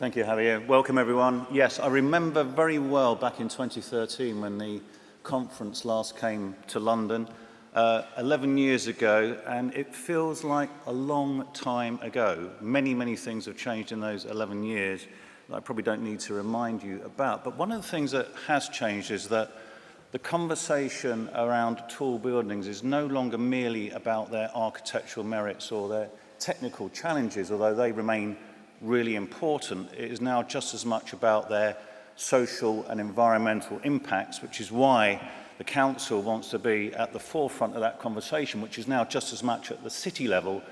Thank you, Javier. Welcome, everyone. Yes, I remember very well back in 2013 when the conference last came to London, 11 years ago, and it feels like a long time ago. Many, many things have changed in those 11 years that I probably don't need to remind you about. But one of the things that has changed is that the conversation around tall buildings is no longer merely about their architectural merits or their technical challenges, although they remain really important. It is now just as much about their social and environmental impacts, which is why the Council wants to be at the forefront of that conversation, which is now just as much at the city level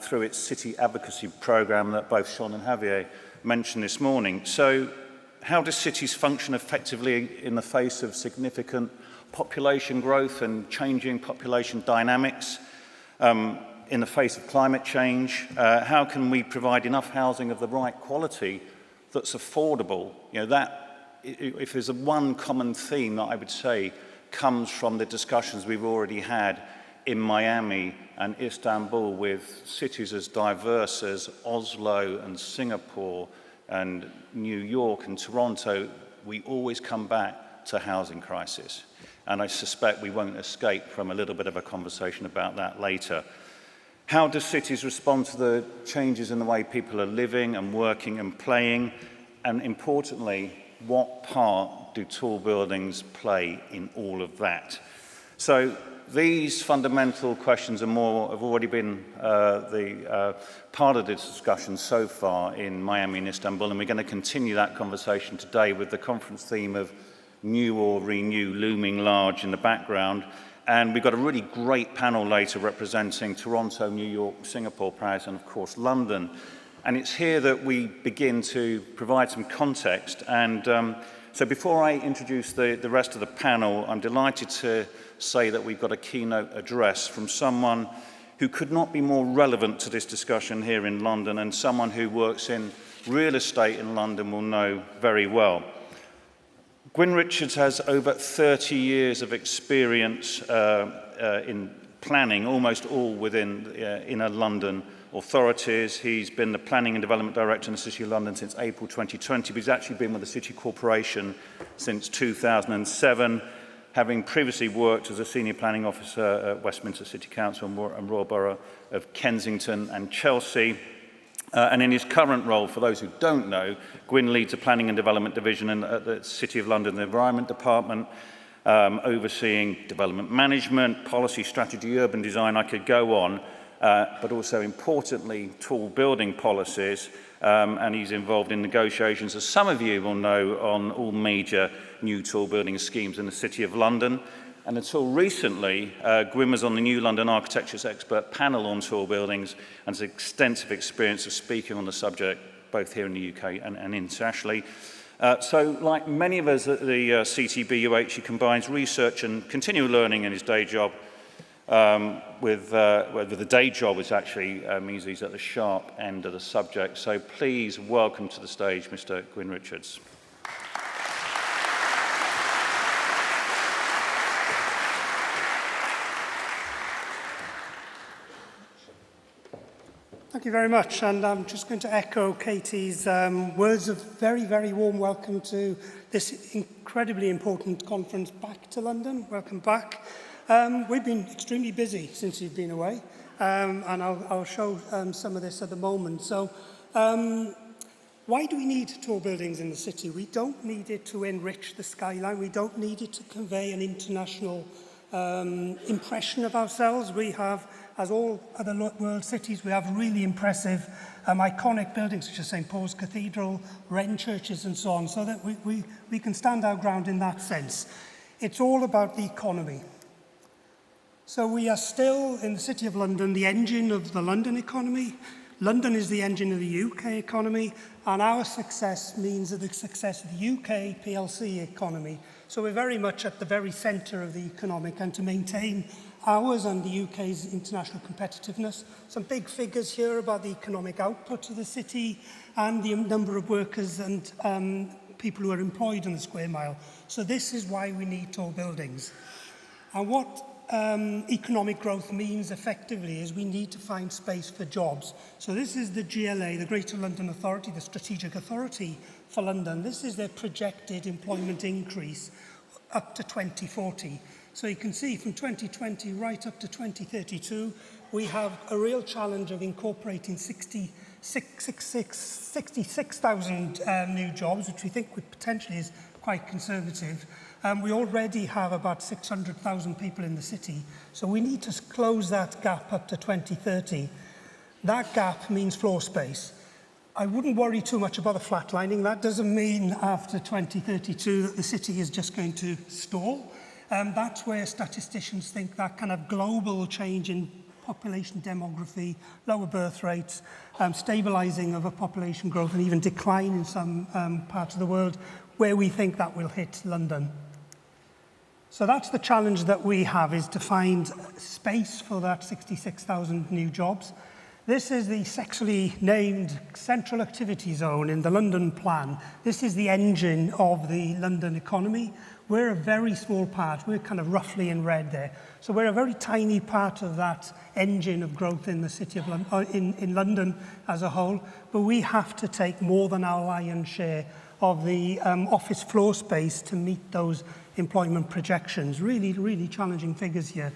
through its City Advocacy Forum that both Sean and Javier mentioned this morning. So how do cities function effectively in the face of significant population growth and changing population dynamics? In the face of climate change, how can we provide enough housing of the right quality that's affordable? You know, that, if there's one common theme that I would say comes from the discussions we've already had in Miami and Istanbul with cities as diverse as Oslo and Singapore and New York and Toronto, we always come back to housing crisis. And I suspect we won't escape from a little bit of a conversation about that later. How do cities respond to the changes in the way people are living and working and playing? And importantly, what part do tall buildings play in all of that? So these fundamental questions and more have already been part of this discussion so far in Miami and Istanbul, and we're going to continue that conversation today with the conference theme of new or renew looming large in the background. And we've got a really great panel later representing Toronto, New York, Singapore, Paris, and of course London. And it's here that we begin to provide some context. And so before I introduce the rest of the panel, I'm delighted to say that we've got a keynote address from someone who could not be more relevant to this discussion here in London, and someone who works in real estate in London will know very well. Gwyn Richards has over 30 years of experience in planning, almost all within inner London authorities. He's been the Planning and Development Director in the City of London since April 2020, but he's actually been with the City Corporation since 2007, having previously worked as a Senior Planning Officer at Westminster City Council and Royal Borough of Kensington and Chelsea. And in his current role, for those who don't know, Gwyn leads the Planning and Development Division at the City of London, the Environment Department, overseeing development management, policy, strategy, urban design. I could go on, but also importantly, tall building policies. And he's involved in negotiations, as some of you will know, on all major new tall building schemes in the City of London. And until recently, Gwyn was on the New London Architecture's Expert Panel on Tall Buildings and has extensive experience of speaking on the subject, both here in the UK and internationally. So, like many of us at the CTBUH, he combines research and continual learning in his day job with the day job, which actually means he's at the sharp end of the subject. So please welcome to the stage Mr. Gwyn Richards. Thank you very much, and I'm just going to echo Katie's words of very, very warm welcome to this incredibly important conference back to London. Welcome back. We've been extremely busy since you've been away, and I'll show some of this at the moment. So, why do we need tall buildings in the city? We don't need it to enrich the skyline. We don't need it to convey an international impression of ourselves. We have, as all other world cities, we have really impressive, iconic buildings such as St. Paul's Cathedral, Wren churches and so on, so that we can stand our ground in that sense. It's all about the economy. So we are still, in the City of London, the engine of the London economy. London is the engine of the UK economy, and our success means the success of the UK PLC economy. So we're very much at the very centre of the economic, and to maintain ours and the UK's international competitiveness. Some big figures here about the economic output of the city and the number of workers and people who are employed in the square mile. So this is why we need tall buildings. And what economic growth means effectively is we need to find space for jobs. So this is the GLA, the Greater London Authority, the strategic authority for London. This is their projected employment increase up to 2040. So you can see from 2020 right up to 2032, we have a real challenge of incorporating 66,000 new jobs, which we think potentially is quite conservative. We already have about 600,000 people in the city, so we need to close that gap up to 2030. That gap means floor space. I wouldn't worry too much about the flatlining. That doesn't mean after 2032 that the city is just going to stall. That's where statisticians think that kind of global change in population demography, lower birth rates, stabilising of a population growth and even decline in some parts of the world, where we think that will hit London. So that's the challenge that we have, is to find space for that 66,000 new jobs. This is the sexily named Central Activity Zone in the London Plan. This is the engine of the London economy. We're a very small part. We're kind of roughly in red there. So we're a very tiny part of that engine of growth in the city of London, in London as a whole. But we have to take more than our lion's share of the office floor space to meet those employment projections. Really, really challenging figures here.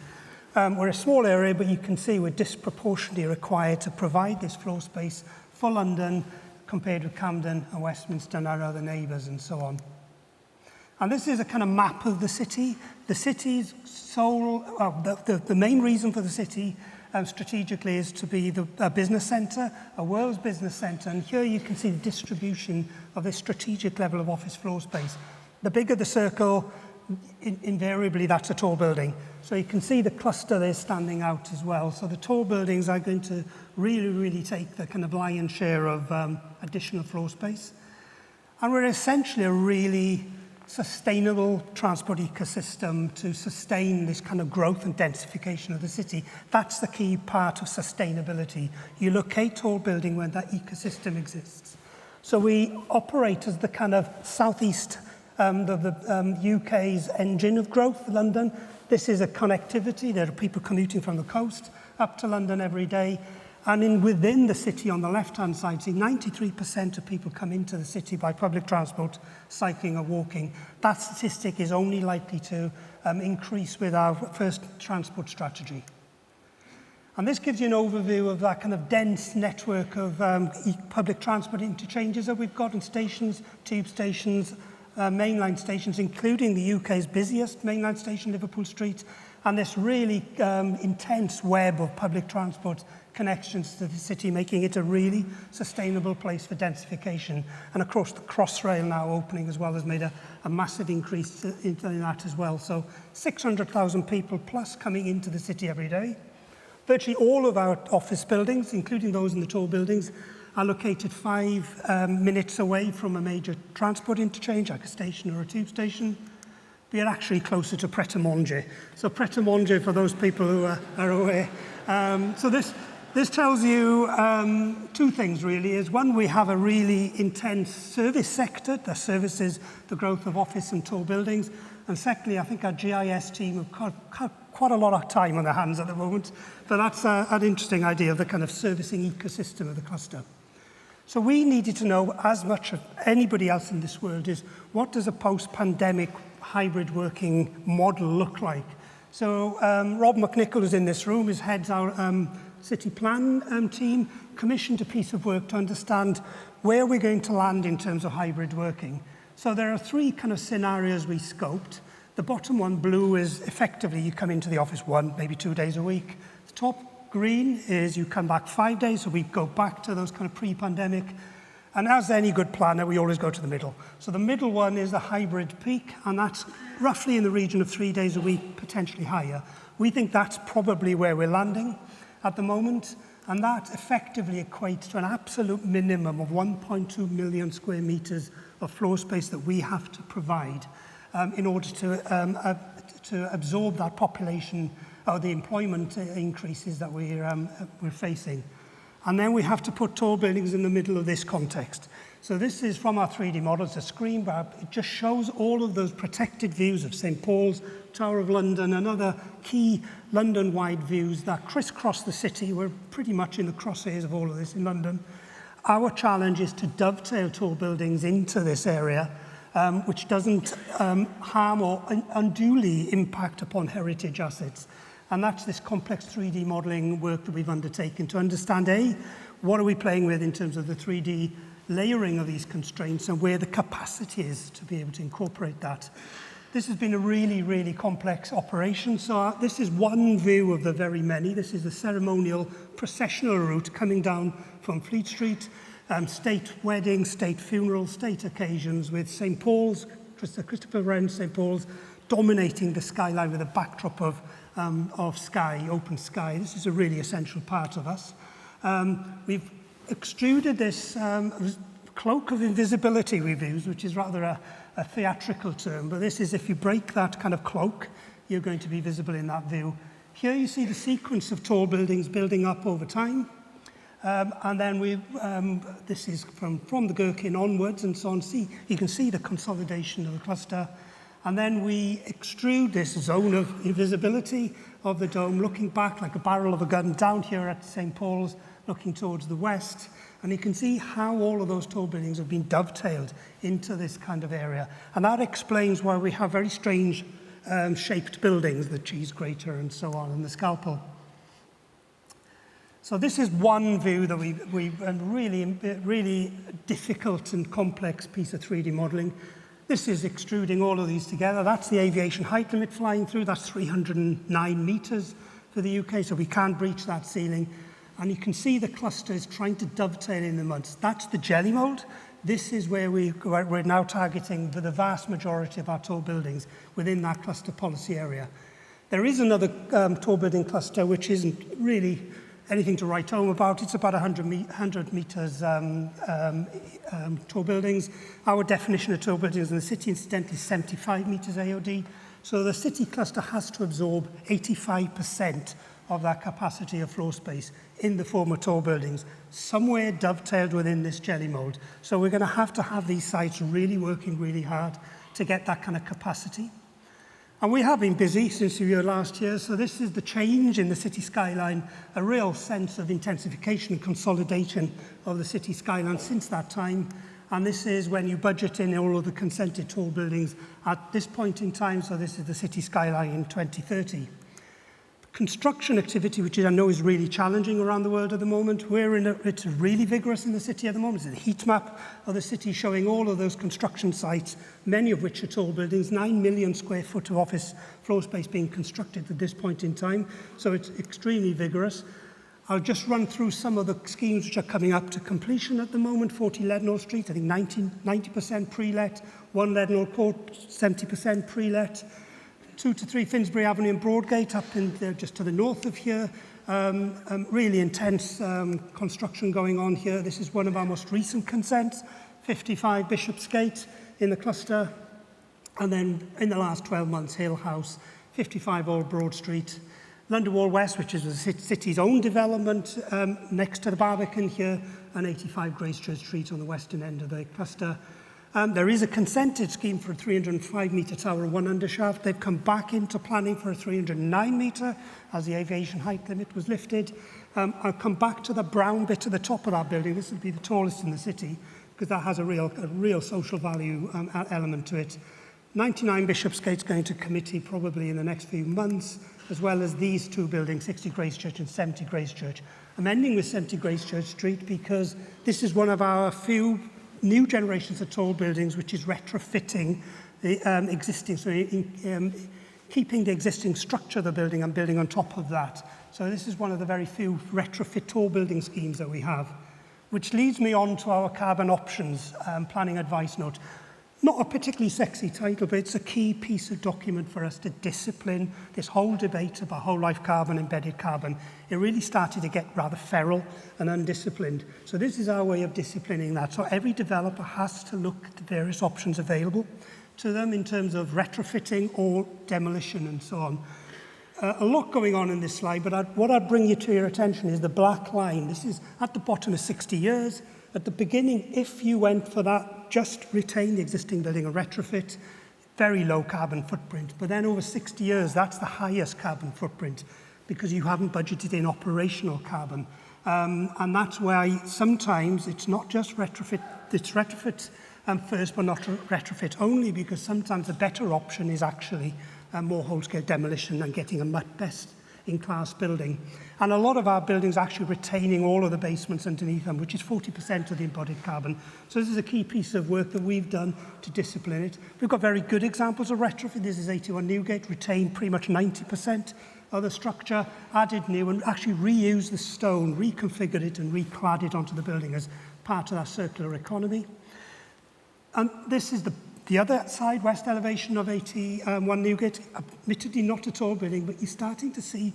We're a small area, but you can see we're disproportionately required to provide this floor space for London compared with Camden and Westminster and our other neighbours and so on. And this is a kind of map of the city. The city's sole, the main reason for the city strategically is to be a business centre, a world's business centre. And here you can see the distribution of this strategic level of office floor space. The bigger the circle, invariably that's a tall building. So you can see the cluster there standing out as well. So the tall buildings are going to really, really take the kind of lion's share of additional floor space. And we're essentially a really sustainable transport ecosystem to sustain this kind of growth and densification of the city. That's the key part of sustainability. You locate tall building when that ecosystem exists. So we operate as the kind of southeast UK's engine of growth, London. This is a connectivity. There are people commuting from the coast up to London every day. And within the city on the left-hand side, see 93% of people come into the city by public transport, cycling or walking. That statistic is only likely to increase with our first transport strategy. And this gives you an overview of that kind of dense network of public transport interchanges that we've got in stations, tube stations, mainline stations, including the UK's busiest mainline station, Liverpool Street, and this really intense web of public transport connections to the city, making it a really sustainable place for densification. And of course, the Crossrail now opening as well has made a massive increase in that as well. So 600,000 people plus coming into the city every day. Virtually all of our office buildings, including those in the tall buildings, are located 5 minutes away from a major transport interchange, like a station or a tube station. We are actually closer to Pret-a-Manger. So Pret-a-Manger, for those people who are aware. So this tells you 2 things, really. Is one, we have a really intense service sector that services the growth of office and tall buildings. And secondly, I think our GIS team have quite a lot of time on their hands at the moment. But that's an interesting idea of the kind of servicing ecosystem of the cluster. So we needed to know, as much as anybody else in this world, is what does a post-pandemic hybrid working model look like? So Rob McNichol is in this room, who heads our city plan team, commissioned a piece of work to understand where we're going to land in terms of hybrid working. So there are 3 kind of scenarios we scoped. The bottom one, blue, is effectively you come into the office 1, maybe 2 days a week. The top green is you come back 5 days, so we go back to those kind of pre-pandemic. And as any good planner, we always go to the middle. So the middle one is the hybrid peak, and that's roughly in the region of 3 days a week, potentially higher. We think that's probably where we're landing at the moment, and that effectively equates to an absolute minimum of 1.2 million square metres of floor space that we have to provide in order to absorb that population or the employment increases that we're facing. And then we have to put tall buildings in the middle of this context. So this is from our 3D models, a screen grab. It just shows all of those protected views of St. Paul's, Tower of London, and other key London-wide views that crisscross the city. We're pretty much in the crosshairs of all of this in London. Our challenge is to dovetail tall buildings into this area, which doesn't harm or unduly impact upon heritage assets. And that's this complex 3D modelling work that we've undertaken to understand, A, what are we playing with in terms of the 3D layering of these constraints and where the capacity is to be able to incorporate that. This has been a really, really complex operation. So this is one view of the very many. This is the ceremonial processional route coming down from Fleet Street, state weddings, state funerals, state occasions with St. Paul's, Christopher Wren, St. Paul's, dominating the skyline with a backdrop of sky, open sky. This is a really essential part of us. We've extruded this cloak of invisibility we've used, which is rather a theatrical term, but this is if you break that kind of cloak, you're going to be visible in that view. Here you see the sequence of tall buildings building up over time. And then this is from the Gherkin onwards and so on. You can see the consolidation of the cluster. And then we extrude this zone of invisibility of the dome, looking back like a barrel of a gun down here at St. Paul's, looking towards the west. And you can see how all of those tall buildings have been dovetailed into this kind of area. And that explains why we have very strange shaped buildings, the cheese grater and so on, and the scalpel. So this is one view that we really difficult and complex piece of 3D modelling. This is extruding all of these together. That's the aviation height limit flying through. That's 309 metres for the UK, so we can't breach that ceiling. And you can see the cluster is trying to dovetail in the months. That's the jelly mould. This is where we're now targeting for the vast majority of our tall buildings within that cluster policy area. There is another tall building cluster which isn't really anything to write home about. It's about 100 metres tall buildings. Our definition of tall buildings in the city, incidentally, is 75 metres AOD. So the city cluster has to absorb 85% of that capacity of floor space in the form of tall buildings, somewhere dovetailed within this jelly mould. So we're going to have these sites really working really hard to get that kind of capacity. And we have been busy since we were last year, so this is the change in the city skyline, a real sense of intensification and consolidation of the city skyline since that time. And this is when you budget in all of the consented tall buildings at this point in time, so this is the city skyline in 2030. Construction activity, which I know is really challenging around the world at the moment. It's really vigorous in the city at the moment. It's a heat map of the city showing all of those construction sites, many of which are tall buildings, 9 million square foot of office floor space being constructed at this point in time. So it's extremely vigorous. I'll just run through some of the schemes which are coming up to completion at the moment. 40 Leadenhall Street, I think 90% pre-let. 1 Leadenhall Court, 70% pre-let. 2 to 3 Finsbury Avenue and Broadgate up in just to the north of here. Really intense construction going on here. This is one of our most recent consents, 55 Bishopsgate in the cluster. And then in the last 12 months, Hill House, 55 Old Broad Street. London Wall West, which is the city's own development next to the Barbican here, and 85 Gracechurch Street on the western end of the cluster. There is a consented scheme for a 305-metre tower and 1 undershaft. They've come back into planning for a 309-metre as the aviation height limit was lifted. I'll come back to the brown bit at the top of that building. This will be the tallest in the city because that has a real social value element to it. 99 Bishopsgate's going to committee probably in the next few months, as well as these 2 buildings, 60 Gracechurch and 70 Gracechurch. I'm ending with 70 Gracechurch Street because this is one of our few new generations of tall buildings, which is retrofitting the existing, so keeping the existing structure of the building and building on top of that. So this is one of the very few retrofit tall building schemes that we have, which leads me on to our carbon options planning advice note. Not a particularly sexy title, but it's a key piece of document for us to discipline this whole debate about whole life carbon, embedded carbon. It really started to get rather feral and undisciplined. So this is our way of disciplining that. So every developer has to look at the various options available to them in terms of retrofitting or demolition and so on. A lot going on in this slide, but what I'd bring you to your attention is the black line. This is at the bottom of 60 years. at the beginning, if you went for that, just retain the existing building and retrofit, very low carbon footprint. But then over 60 years, that's the highest carbon footprint because you haven't budgeted in operational carbon. And that's why sometimes it's not just retrofit, it's retrofit first, but not retrofit only, because sometimes the better option is actually more whole-scale demolition and getting a much best-in-class building. And a lot of our buildings are actually retaining all of the basements underneath them, which is 40% of the embodied carbon. So this is a key piece of work that we've done to discipline it. We've got very good examples of retrofit. This is 81 Newgate, retained pretty much 90% of the structure, added new, and actually reused the stone, reconfigured it and reclad it onto the building as part of that circular economy. And this is the other side, west elevation of 81 Newgate, admittedly not a tall building, but you're starting to see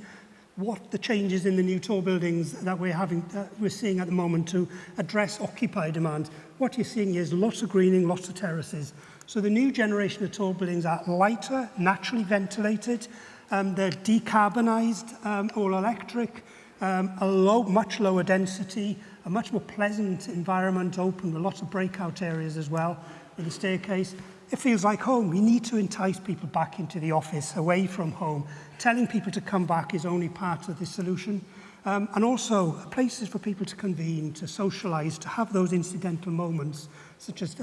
what the changes in the new tall buildings that we're seeing at the moment to address occupier demand. What you're seeing is lots of greening, lots of terraces. So the new generation of tall buildings are lighter, naturally ventilated, they're decarbonised, all electric, much lower density, a much more pleasant environment, open with lots of breakout areas as well, with a staircase. It feels like home. We need to entice people back into the office, away from home. Telling people to come back is only part of the solution. And also places for people to convene, to socialise, to have those incidental moments, such as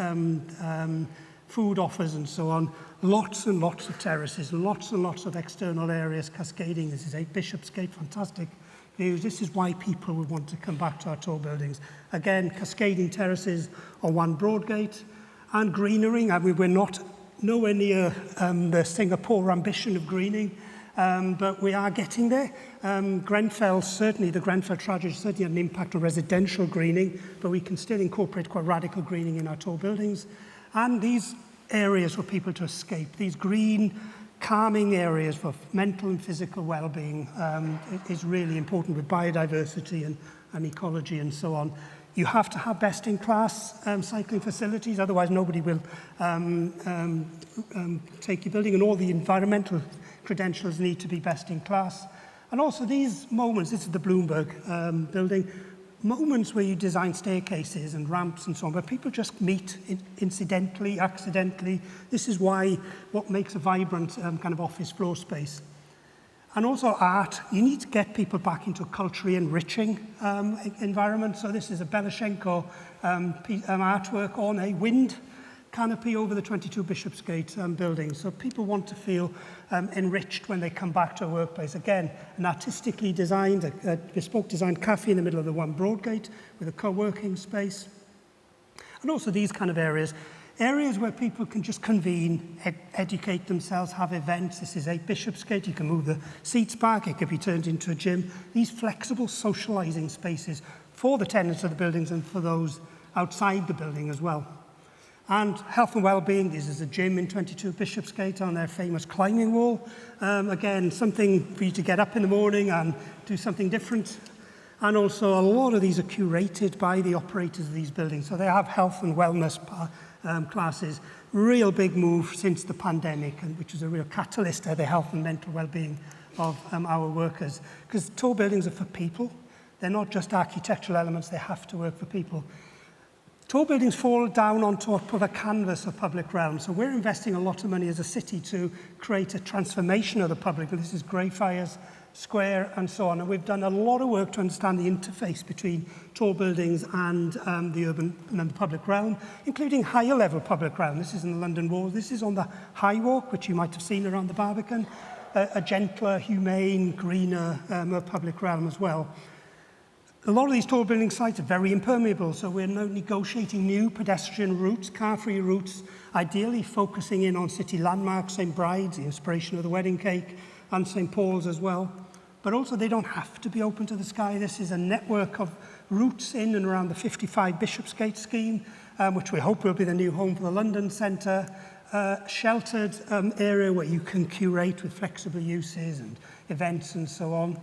food offers and so on. Lots and lots of terraces, lots and lots of external areas cascading. This is 8 Bishopsgate, fantastic views. This is why people would want to come back to our tall buildings. Again, cascading terraces on 1 Broadgate. And greenering, we're not nowhere near the Singapore ambition of greening, but we are getting there. Grenfell, certainly the Grenfell tragedy certainly had an impact on residential greening, but we can still incorporate quite radical greening in our tall buildings. And these areas for people to escape, these green, calming areas for mental and physical well-being is really important with biodiversity and ecology and so on. You have to have best-in-class cycling facilities, otherwise nobody will take your building, and all the environmental credentials need to be best-in-class. And also these moments, this is the Bloomberg building, moments where you design staircases and ramps and so on, where people just meet incidentally, accidentally. This is what makes a vibrant kind of office floor space. And also art, you need to get people back into a culturally enriching environment. So this is a Belashenko artwork on a wind canopy over the 22 Bishopsgate building. So people want to feel enriched when they come back to a workplace. Again, an artistically designed, a bespoke designed cafe in the middle of the 1 Broadgate with a co-working space. And also these kind of areas where people can just convene, educate themselves, have events. This is 8 Bishopsgate. You can move the seats back. It could be turned into a gym. These flexible socialising spaces for the tenants of the buildings and for those outside the building as well. And health and well-being. This is a gym in 22 Bishopsgate on their famous climbing wall. Again, something for you to get up in the morning and do something different. And also a lot of these are curated by the operators of these buildings. So they have health and wellness classes. Real big move since the pandemic, and which was a real catalyst to the health and mental well-being of our workers. Because tall buildings are for people. They're not just architectural elements, they have to work for people. Tall buildings fall down on top of a canvas of public realm. So we're investing a lot of money as a city to create a transformation of the public. This is Greyfriars Square and so on. And we've done a lot of work to understand the interface between tall buildings and the urban and the public realm, including higher level public realm. This is in the London Wall. This is on the High Walk, which you might have seen around the Barbican, a gentler, humane, greener public realm as well. A lot of these tall building sites are very impermeable, so we're now negotiating new pedestrian routes, car-free routes, ideally focusing in on city landmarks, St. Bride's, the inspiration of the wedding cake, and St. Paul's as well. But also they don't have to be open to the sky. This is a network of routes in and around the 55 Bishopsgate scheme, which we hope will be the new home for the London Centre, sheltered area where you can curate with flexible uses and events and so on.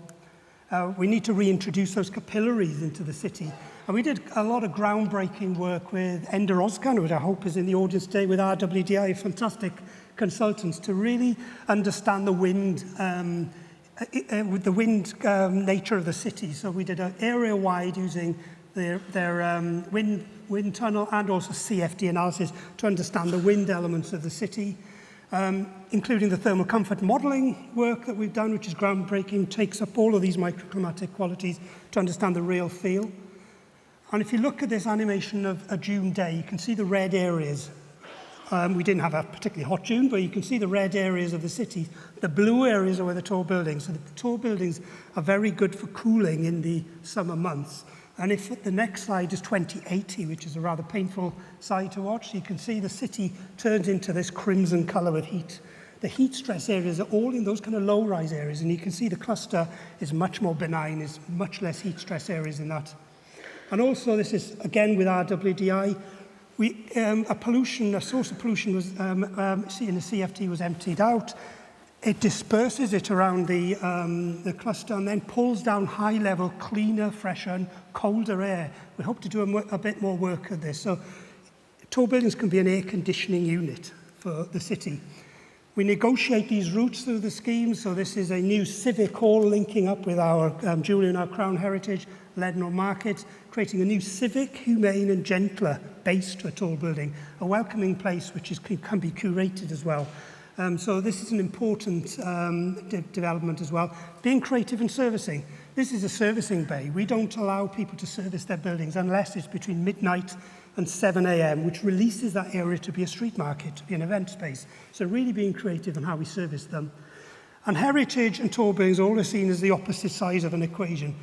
We need to reintroduce those capillaries into the city. And we did a lot of groundbreaking work with Enda Oskan, which I hope is in the audience today, with RWDI, fantastic consultants, to really understand the wind, with the wind nature of the city. So we did an area-wide using their wind tunnel and also CFD analysis to understand the wind elements of the city, including the thermal comfort modelling work that we've done, which is groundbreaking, takes up all of these microclimatic qualities to understand the real feel. And if you look at this animation of a June day, you can see the red areas. We didn't have a particularly hot June, but you can see the red areas of the city. The blue areas are where the tall buildings. So the tall buildings are very good for cooling in the summer months. And if the next slide is 2080, which is a rather painful side to watch, you can see the city turns into this crimson colour with heat. The heat stress areas are all in those kind of low-rise areas, and you can see the cluster is much more benign, is much less heat stress areas in that. And also, this is, again, with RWDI, a source of pollution was in the CFD was emptied out. It disperses it around the cluster and then pulls down high-level, cleaner, fresher and colder air. We hope to do a bit more work at this. So tall buildings can be an air conditioning unit for the city. We negotiate these routes through the scheme. So this is a new civic hall linking up with our Julian, our Crown Heritage, Leadenhall Market, creating a new civic, humane and gentler base to a tall building, a welcoming place which can be curated as well. So this is an important development as well. Being creative in servicing. This is a servicing bay. We don't allow people to service their buildings unless it's between midnight and 7 a.m., which releases that area to be a street market, to be an event space. So really being creative in how we service them. And heritage and tall buildings are always seen as the opposite sides of an equation.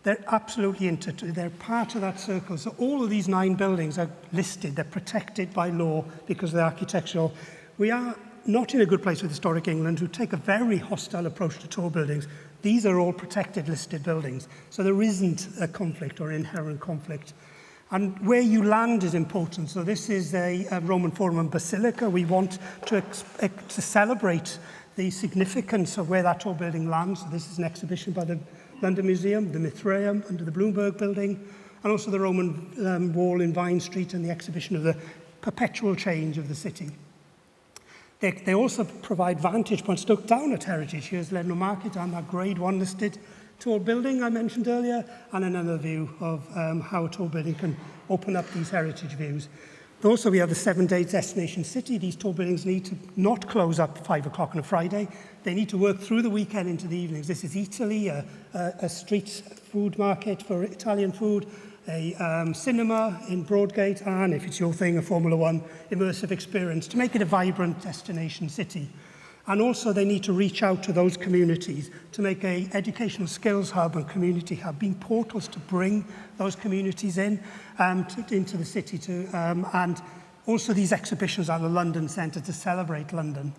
They're absolutely intertwined. They're part of that circle. So all of these 9 buildings are listed. They're protected by law because they're architectural. We are not in a good place with Historic England, who take a very hostile approach to tall buildings. These are all protected listed buildings. So there isn't a conflict or inherent conflict. And where you land is important. So this is a Roman Forum and Basilica. We want to celebrate the significance of where that tall building lands. So this is an exhibition by the London Museum, the Mithraeum under the Bloomberg building, and also the Roman wall in Vine Street and the exhibition of the perpetual change of the city. They also provide vantage points to look down at heritage. Here's Leadenhall Market and that Grade 1 listed tall building I mentioned earlier, and another view of how a tall building can open up these heritage views. Also, we have the 7-day destination city. These tall buildings need to not close up at 5 o'clock on a Friday. They need to work through the weekend into the evenings. This is Italy, a street food market for Italian food, a cinema in Broadgate, and if it's your thing, a Formula One immersive experience to make it a vibrant destination city. And also they need to reach out to those communities to make an educational skills hub and community hub, being portals to bring those communities in into the city and also these exhibitions at the London Centre to celebrate London.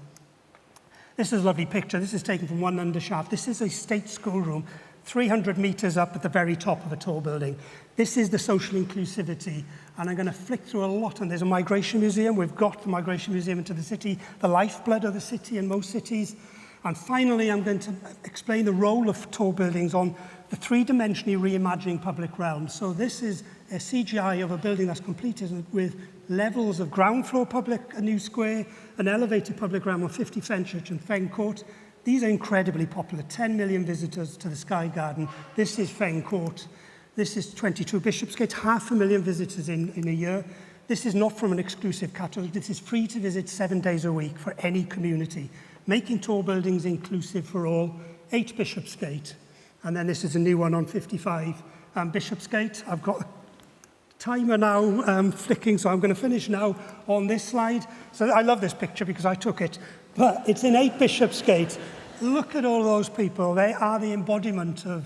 This is a lovely picture. This is taken from one undershaft. This is a state schoolroom, 300 metres up at the very top of a tall building. This is the social inclusivity, and I'm going to flick through a lot. And there's a migration museum. We've got the migration museum into the city, the lifeblood of the city in most cities. And finally, I'm going to explain the role of tall buildings on the three-dimensionally reimagining public realms. So this is a CGI of a building that's completed with levels of ground floor public, a new square, an elevated public realm on 50 Fenchurch and Feng Court. These are incredibly popular, 10 million visitors to the Sky Garden. This is Feng Court. This is 22 Bishopsgate, 500,000 visitors in a year. This is not from an exclusive catalogue. This is free to visit 7 days a week for any community. Making tall buildings inclusive for all, 8 Bishopsgate. And then this is a new one on 55 Bishopsgate. I've got a timer now flicking, so I'm going to finish now on this slide. So I love this picture because I took it. But it's in 8 Bishopsgate. Look at all those people. They are the embodiment of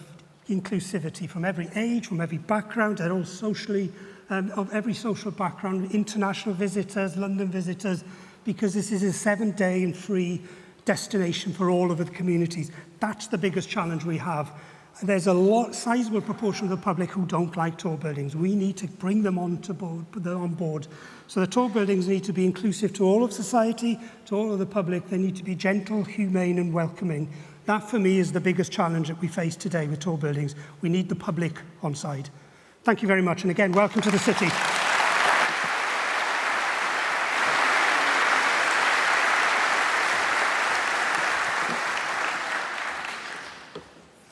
inclusivity from every age, from every background. They're all socially, of every social background, international visitors, London visitors, because this is a 7-day and free destination for all of the communities. That's the biggest challenge we have. There's a sizable proportion of the public who don't like tall buildings. We need to bring them on board. So the tall buildings need to be inclusive to all of society, to all of the public. They need to be gentle, humane and welcoming. That, for me, is the biggest challenge that we face today with tall buildings. We need the public on side. Thank you very much. And again, welcome to the city.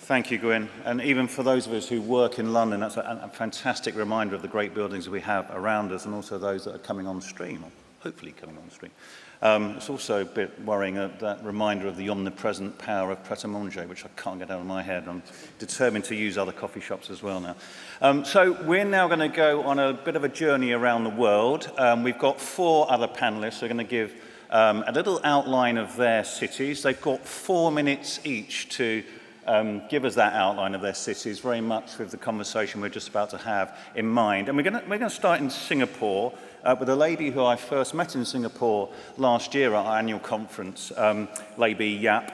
Thank you, Gwyn. And even for those of us who work in London, that's a fantastic reminder of the great buildings we have around us and also those that are coming on stream, or hopefully coming on stream. It's also a bit worrying, that reminder of the omnipresent power of Pret-a-Manger, which I can't get out of my head. I'm determined to use other coffee shops as well now. So we're now going to go on a bit of a journey around the world. We've got 4 other panellists who are going to give a little outline of their cities. They've got 4 minutes each to give us that outline of their cities, very much with the conversation we're just about to have in mind. And we're going to start in Singapore with a lady who I first met in Singapore last year at our annual conference, Bee Yap.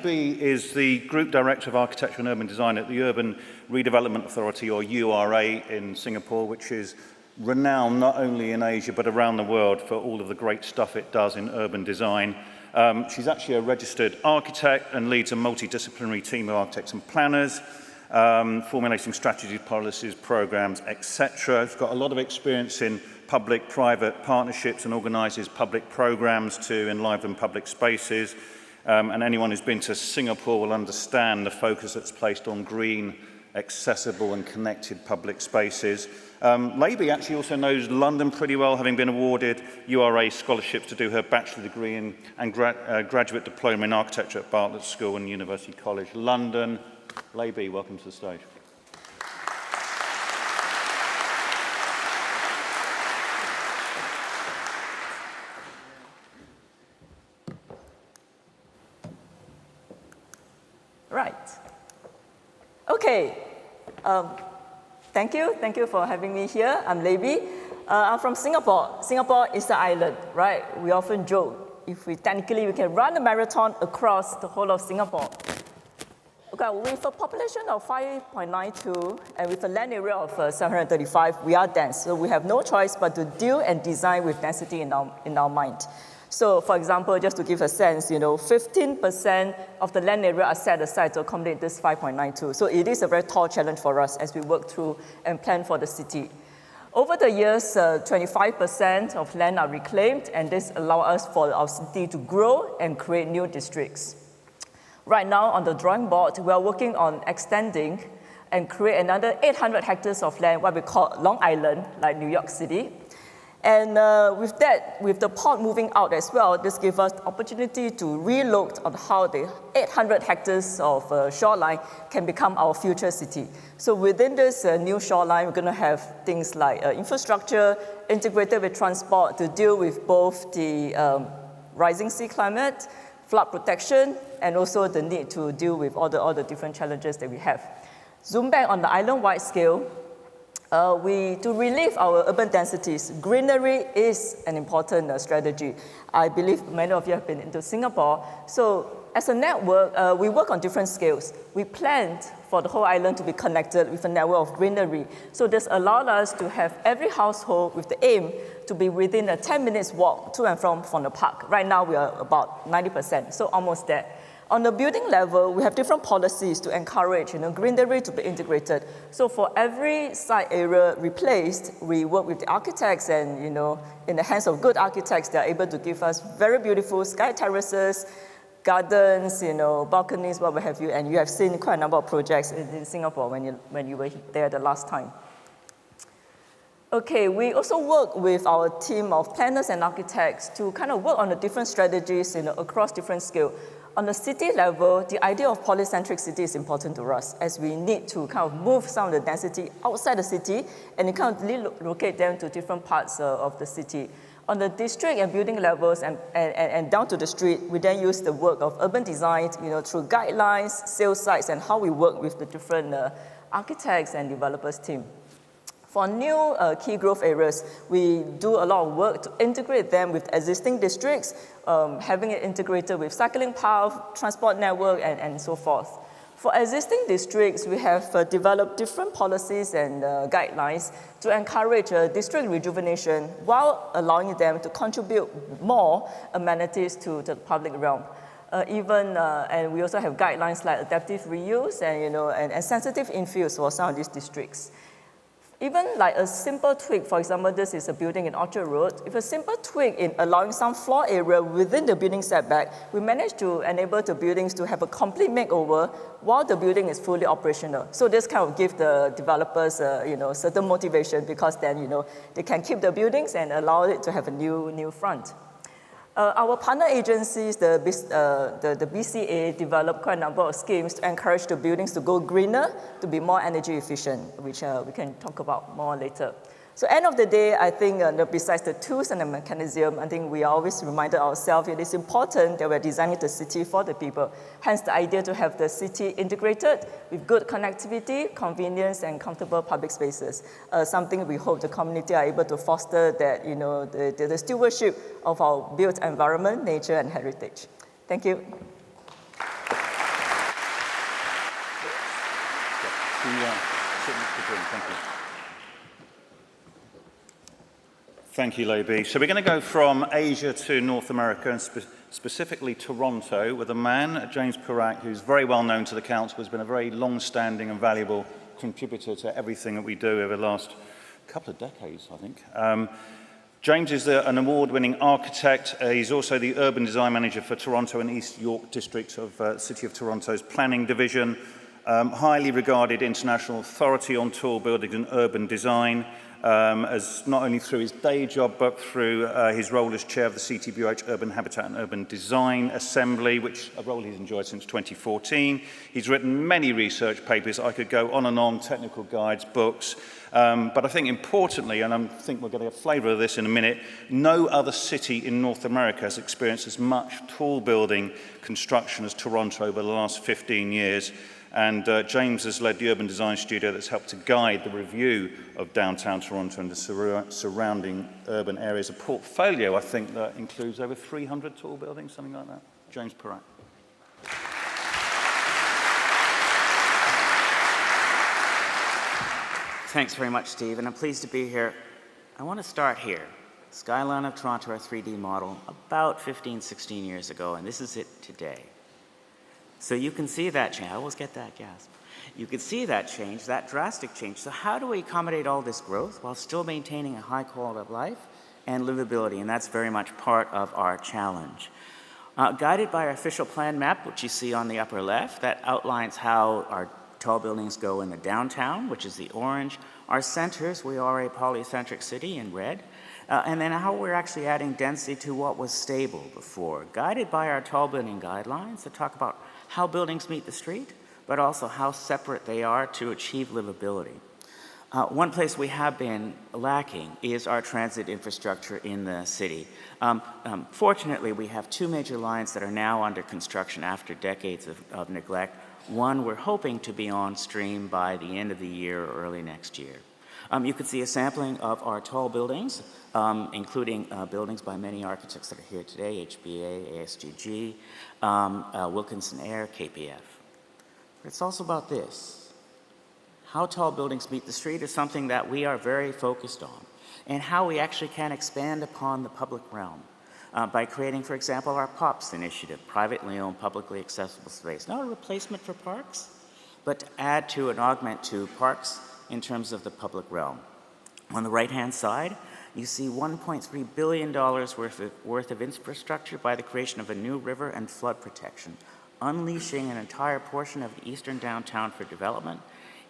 Bee is the Group Director of Architecture and Urban Design at the Urban Redevelopment Authority, or URA, in Singapore, which is renowned not only in Asia but around the world for all of the great stuff it does in urban design. She's actually a registered architect and leads a multidisciplinary team of architects and planners, formulating strategies, policies, programs, etc. She's got a lot of experience in public-private partnerships and organises public programs to enliven public spaces. And anyone who's been to Singapore will understand the focus that's placed on green, accessible and connected public spaces. Bee actually also knows London pretty well, having been awarded URA scholarships to do her bachelor degree and graduate diploma in architecture at Bartlett School and University College London. Bee, welcome to the stage. Right. Okay. Thank you for having me here. I'm Bee. I'm from Singapore. Singapore is an island, right? We often joke, if we can run a marathon across the whole of Singapore. Okay, with a population of 5.92 and with a land area of 735, we are dense. So we have no choice but to deal and design with density in our mind. So, for example, just to give a sense, 15% of the land area are set aside to accommodate this 5.92. So it is a very tall challenge for us as we work through and plan for the city. Over the years, 25% of land are reclaimed, and this allows us for our city to grow and create new districts. Right now, on the drawing board, we are working on extending and create another 800 hectares of land, what we call Long Island, like New York City. And with that, with the port moving out as well, this gives us the opportunity to relook on how the 800 hectares of shoreline can become our future city. So within this new shoreline, we're going to have things like infrastructure integrated with transport to deal with both the rising sea climate, flood protection, and also the need to deal with all the different challenges that we have. Zoom back on the island-wide scale. To relieve our urban densities, greenery is an important strategy. I believe many of you have been into Singapore. So as a network, we work on different scales. We planned for the whole island to be connected with a network of greenery. So this allowed us to have every household with the aim to be within a 10 minutes walk to and from the park. Right now, we are about 90%, so almost there. On the building level, we have different policies to encourage greenery to be integrated. So for every site area replaced, we work with the architects and in the hands of good architects, they're able to give us very beautiful sky terraces, gardens, balconies, what have you. And you have seen quite a number of projects in Singapore when you were there the last time. Okay, we also work with our team of planners and architects to kind of work on the different strategies across different scales. On the city level, the idea of polycentric city is important to us as we need to kind of move some of the density outside the city and kind of relocate them to different parts of the city. On the district and building levels and down to the street, we then use the work of urban design, through guidelines, sales sites, and how we work with the different architects and developers team. For new key growth areas, we do a lot of work to integrate them with existing districts, having it integrated with cycling path, transport network, and so forth. For existing districts, we have developed different policies and guidelines to encourage district rejuvenation while allowing them to contribute more amenities to the public realm. And we also have guidelines like adaptive reuse and sensitive infills for some of these districts. Even like a simple tweak, for example, this is a building in Orchard Road. If a simple tweak in allowing some floor area within the building setback, we managed to enable the buildings to have a complete makeover while the building is fully operational. So this kind of gives the developers, certain motivation, because then, they can keep the buildings and allow it to have a new front. Our partner agencies, the BCA, developed quite a number of schemes to encourage the buildings to go greener, to be more energy efficient, which we can talk about more later. So end of the day, I think besides the tools and the mechanism, I think we always reminded ourselves it is important that we're designing the city for the people. Hence the idea to have the city integrated with good connectivity, convenience, and comfortable public spaces. Something we hope the community are able to foster that, the stewardship of our built environment, nature, and heritage. Thank you. Thank you. Thank you, Lobi. So we're going to go from Asia to North America, and specifically Toronto, with a man, James Parakh, who's very well known to the council, has been a very long-standing and valuable contributor to everything that we do over the last couple of decades, I think. James is an award-winning architect. He's also the urban design manager for Toronto and East York District of City of Toronto's planning division, highly regarded international authority on tall buildings and urban design, as not only through his day job, but through his role as chair of the CTBUH Urban Habitat and Urban Design Assembly, which a role he's enjoyed since 2014. He's written many research papers. I could go on, technical guides, books. But I think importantly, and I think we're going to get a flavour of this in a minute, no other city in North America has experienced as much tall building construction as Toronto over the last 15 years. And James has led the urban design studio that's helped to guide the review of downtown Toronto and the surrounding urban areas. A portfolio, I think, that includes over 300 tall buildings, something like that. James Parakh. Thanks very much, Steve, and I'm pleased to be here. I want to start here. Skyline of Toronto, our 3D model, about 15, 16 years ago, and this is it today. So you can see that change. I always get that gasp. You can see that change, that drastic change. So how do we accommodate all this growth while still maintaining a high quality of life and livability? And that's very much part of our challenge. Guided by our official plan map, which you see on the upper left, that outlines how our tall buildings go in the downtown, which is the orange. Our centers, we are a polycentric city in red. And then how we're actually adding density to what was stable before. Guided by our tall building guidelines that talk about how buildings meet the street, but also how separate they are to achieve livability. One place we have been lacking is our transit infrastructure in the city. Fortunately, we have two major lines that are now under construction after decades of neglect. One we're hoping to be on stream by the end of the year or early next year. You can see a sampling of our tall buildings, including buildings by many architects that are here today, HBA, ASGG, Wilkinson Air, KPF. But it's also about this. How tall buildings meet the street is something that we are very focused on, and how we actually can expand upon the public realm by creating, for example, our POPS initiative, privately owned, publicly accessible space. Not a replacement for parks, but to add to and augment to parks in terms of the public realm. On the right-hand side, you see $1.3 billion worth of infrastructure by the creation of a new river and flood protection, unleashing an entire portion of the eastern downtown for development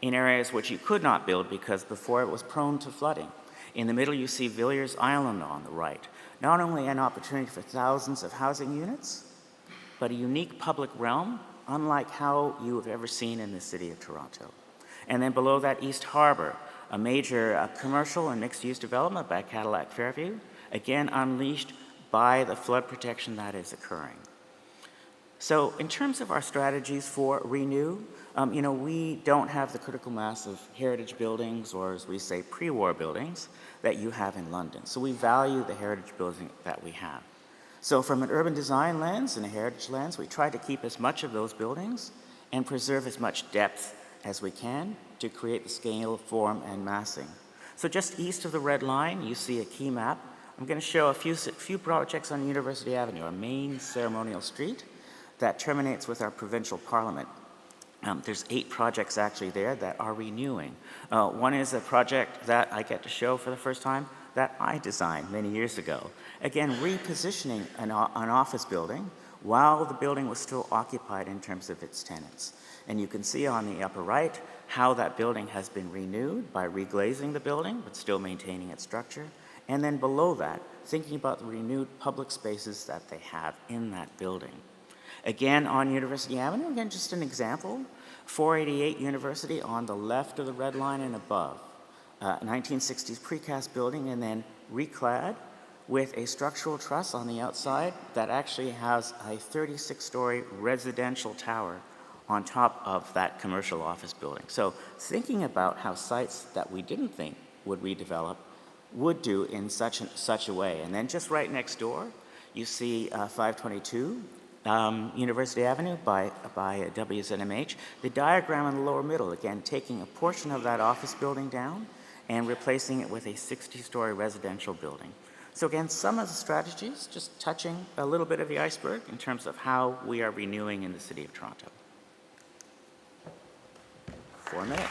in areas which you could not build because before it was prone to flooding. In the middle, you see Villiers Island on the right. Not only an opportunity for thousands of housing units, but a unique public realm, unlike how you have ever seen in the city of Toronto. And then below that, East Harbor, a major commercial and mixed-use development by Cadillac Fairview, again unleashed by the flood protection that is occurring. So in terms of our strategies for Renew, we don't have the critical mass of heritage buildings, or as we say, pre-war buildings, that you have in London. So we value the heritage buildings that we have. So from an urban design lens and a heritage lens, we try to keep as much of those buildings and preserve as much depth as we can to create the scale, form, and massing. So just east of the red line, you see a key map. I'm going to show a few projects on University Avenue, our main ceremonial street that terminates with our provincial parliament. There's 8 projects actually there that are renewing. One is a project that I get to show for the first time that I designed many years ago. Again, repositioning an office building while the building was still occupied in terms of its tenants. And you can see on the upper right how that building has been renewed by reglazing the building, but still maintaining its structure. And then below that, thinking about the renewed public spaces that they have in that building. Again, on University Avenue, again, just an example, 488 University on the left of the red line and above. 1960s precast building and then reclad with a structural truss on the outside that actually has a 36-story residential tower on top of that commercial office building. So thinking about how sites that we didn't think would redevelop would do in such a way. And then just right next door, you see 522 University Avenue by WZMH. The diagram in the lower middle, again, taking a portion of that office building down and replacing it with a 60-story residential building. So again, some of the strategies, just touching a little bit of the iceberg in terms of how we are renewing in the City of Toronto. 4 minutes.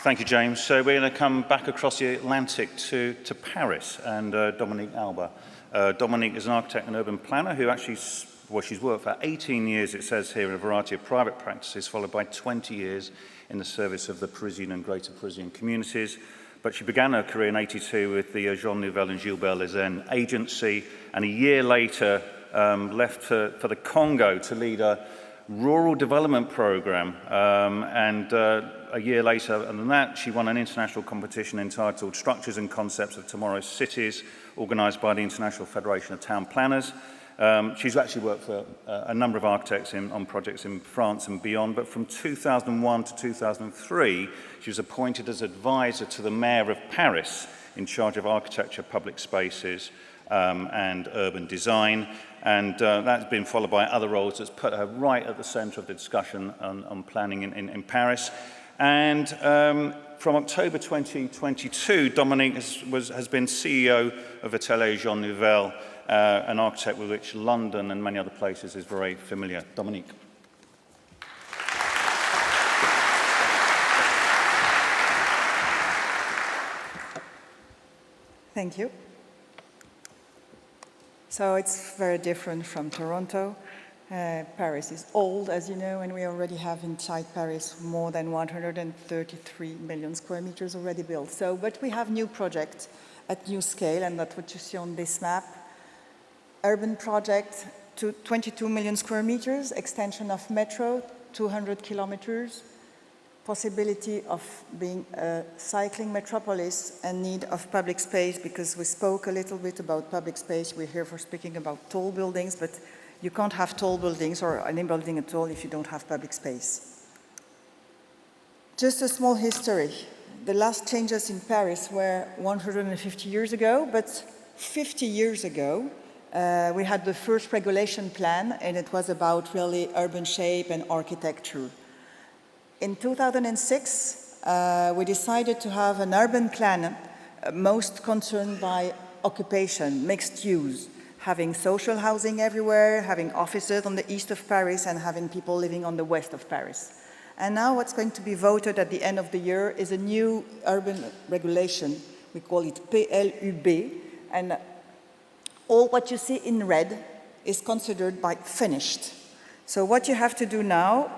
Thank you, James. So we're going to come back across the Atlantic to Paris and Dominique Alba. Dominique is an architect and urban planner who actually, well, she's worked for 18 years, it says here, in a variety of private practices, followed by 20 years in the service of the Parisian and Greater Parisian communities. But she began her career in '82 with the Jean Nouvel and Gilbert Lezen agency, and a year later left for the Congo to lead a rural development program. A year later than that, she won an international competition entitled Structures and Concepts of Tomorrow's Cities, organised by the International Federation of Town Planners. She's actually worked for a number of architects on projects in France and beyond, but from 2001 to 2003, she was appointed as advisor to the Mayor of Paris in charge of architecture, public spaces, and urban design. And that's been followed by other roles that's put her right at the centre of the discussion on planning in Paris. And from October 2022, Dominique has been CEO of Ateliers Jean Nouvel, an architect with which London and many other places is very familiar. Dominique. Thank you. So it's very different from Toronto. Paris is old, as you know, and we already have inside Paris more than 133 million square meters already built. So, but we have new projects at new scale, and that's what you see on this map. Urban project to 22 million square meters, extension of metro, 200 kilometers, possibility of being a cycling metropolis and need of public space, because we spoke a little bit about public space. We're here for speaking about tall buildings, but you can't have tall buildings or any building at all if you don't have public space. Just a small history. The last changes in Paris were 150 years ago, but 50 years ago, we had the first regulation plan, and it was about really urban shape and architecture. In 2006, we decided to have an urban plan most concerned by occupation, mixed use, having social housing everywhere, having offices on the east of Paris, and having people living on the west of Paris. And now what's going to be voted at the end of the year is a new urban regulation. We call it PLUB, and all what you see in red is considered by finished. So what you have to do now,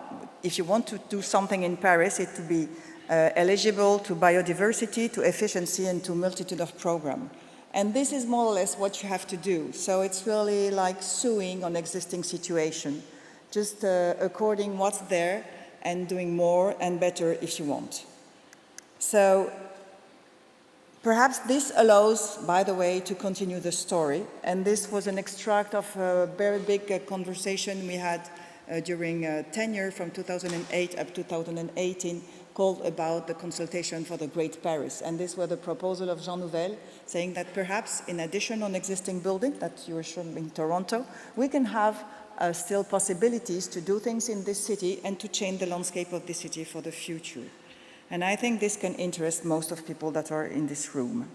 if you want to do something in Paris, is to be eligible to biodiversity, to efficiency, and to multitude of programs. And this is more or less what you have to do. So it's really like suing on existing situation, just according what's there and doing more and better if you want. So perhaps this allows, by the way, to continue the story. And this was an extract of a very big conversation we had during tenure from 2008 up to 2018, called about the consultation for the Great Paris. And this was the proposal of Jean Nouvel, saying that perhaps in addition on existing building that you were shown in Toronto, we can have still possibilities to do things in this city and to change the landscape of the city for the future. And I think this can interest most of people that are in this room.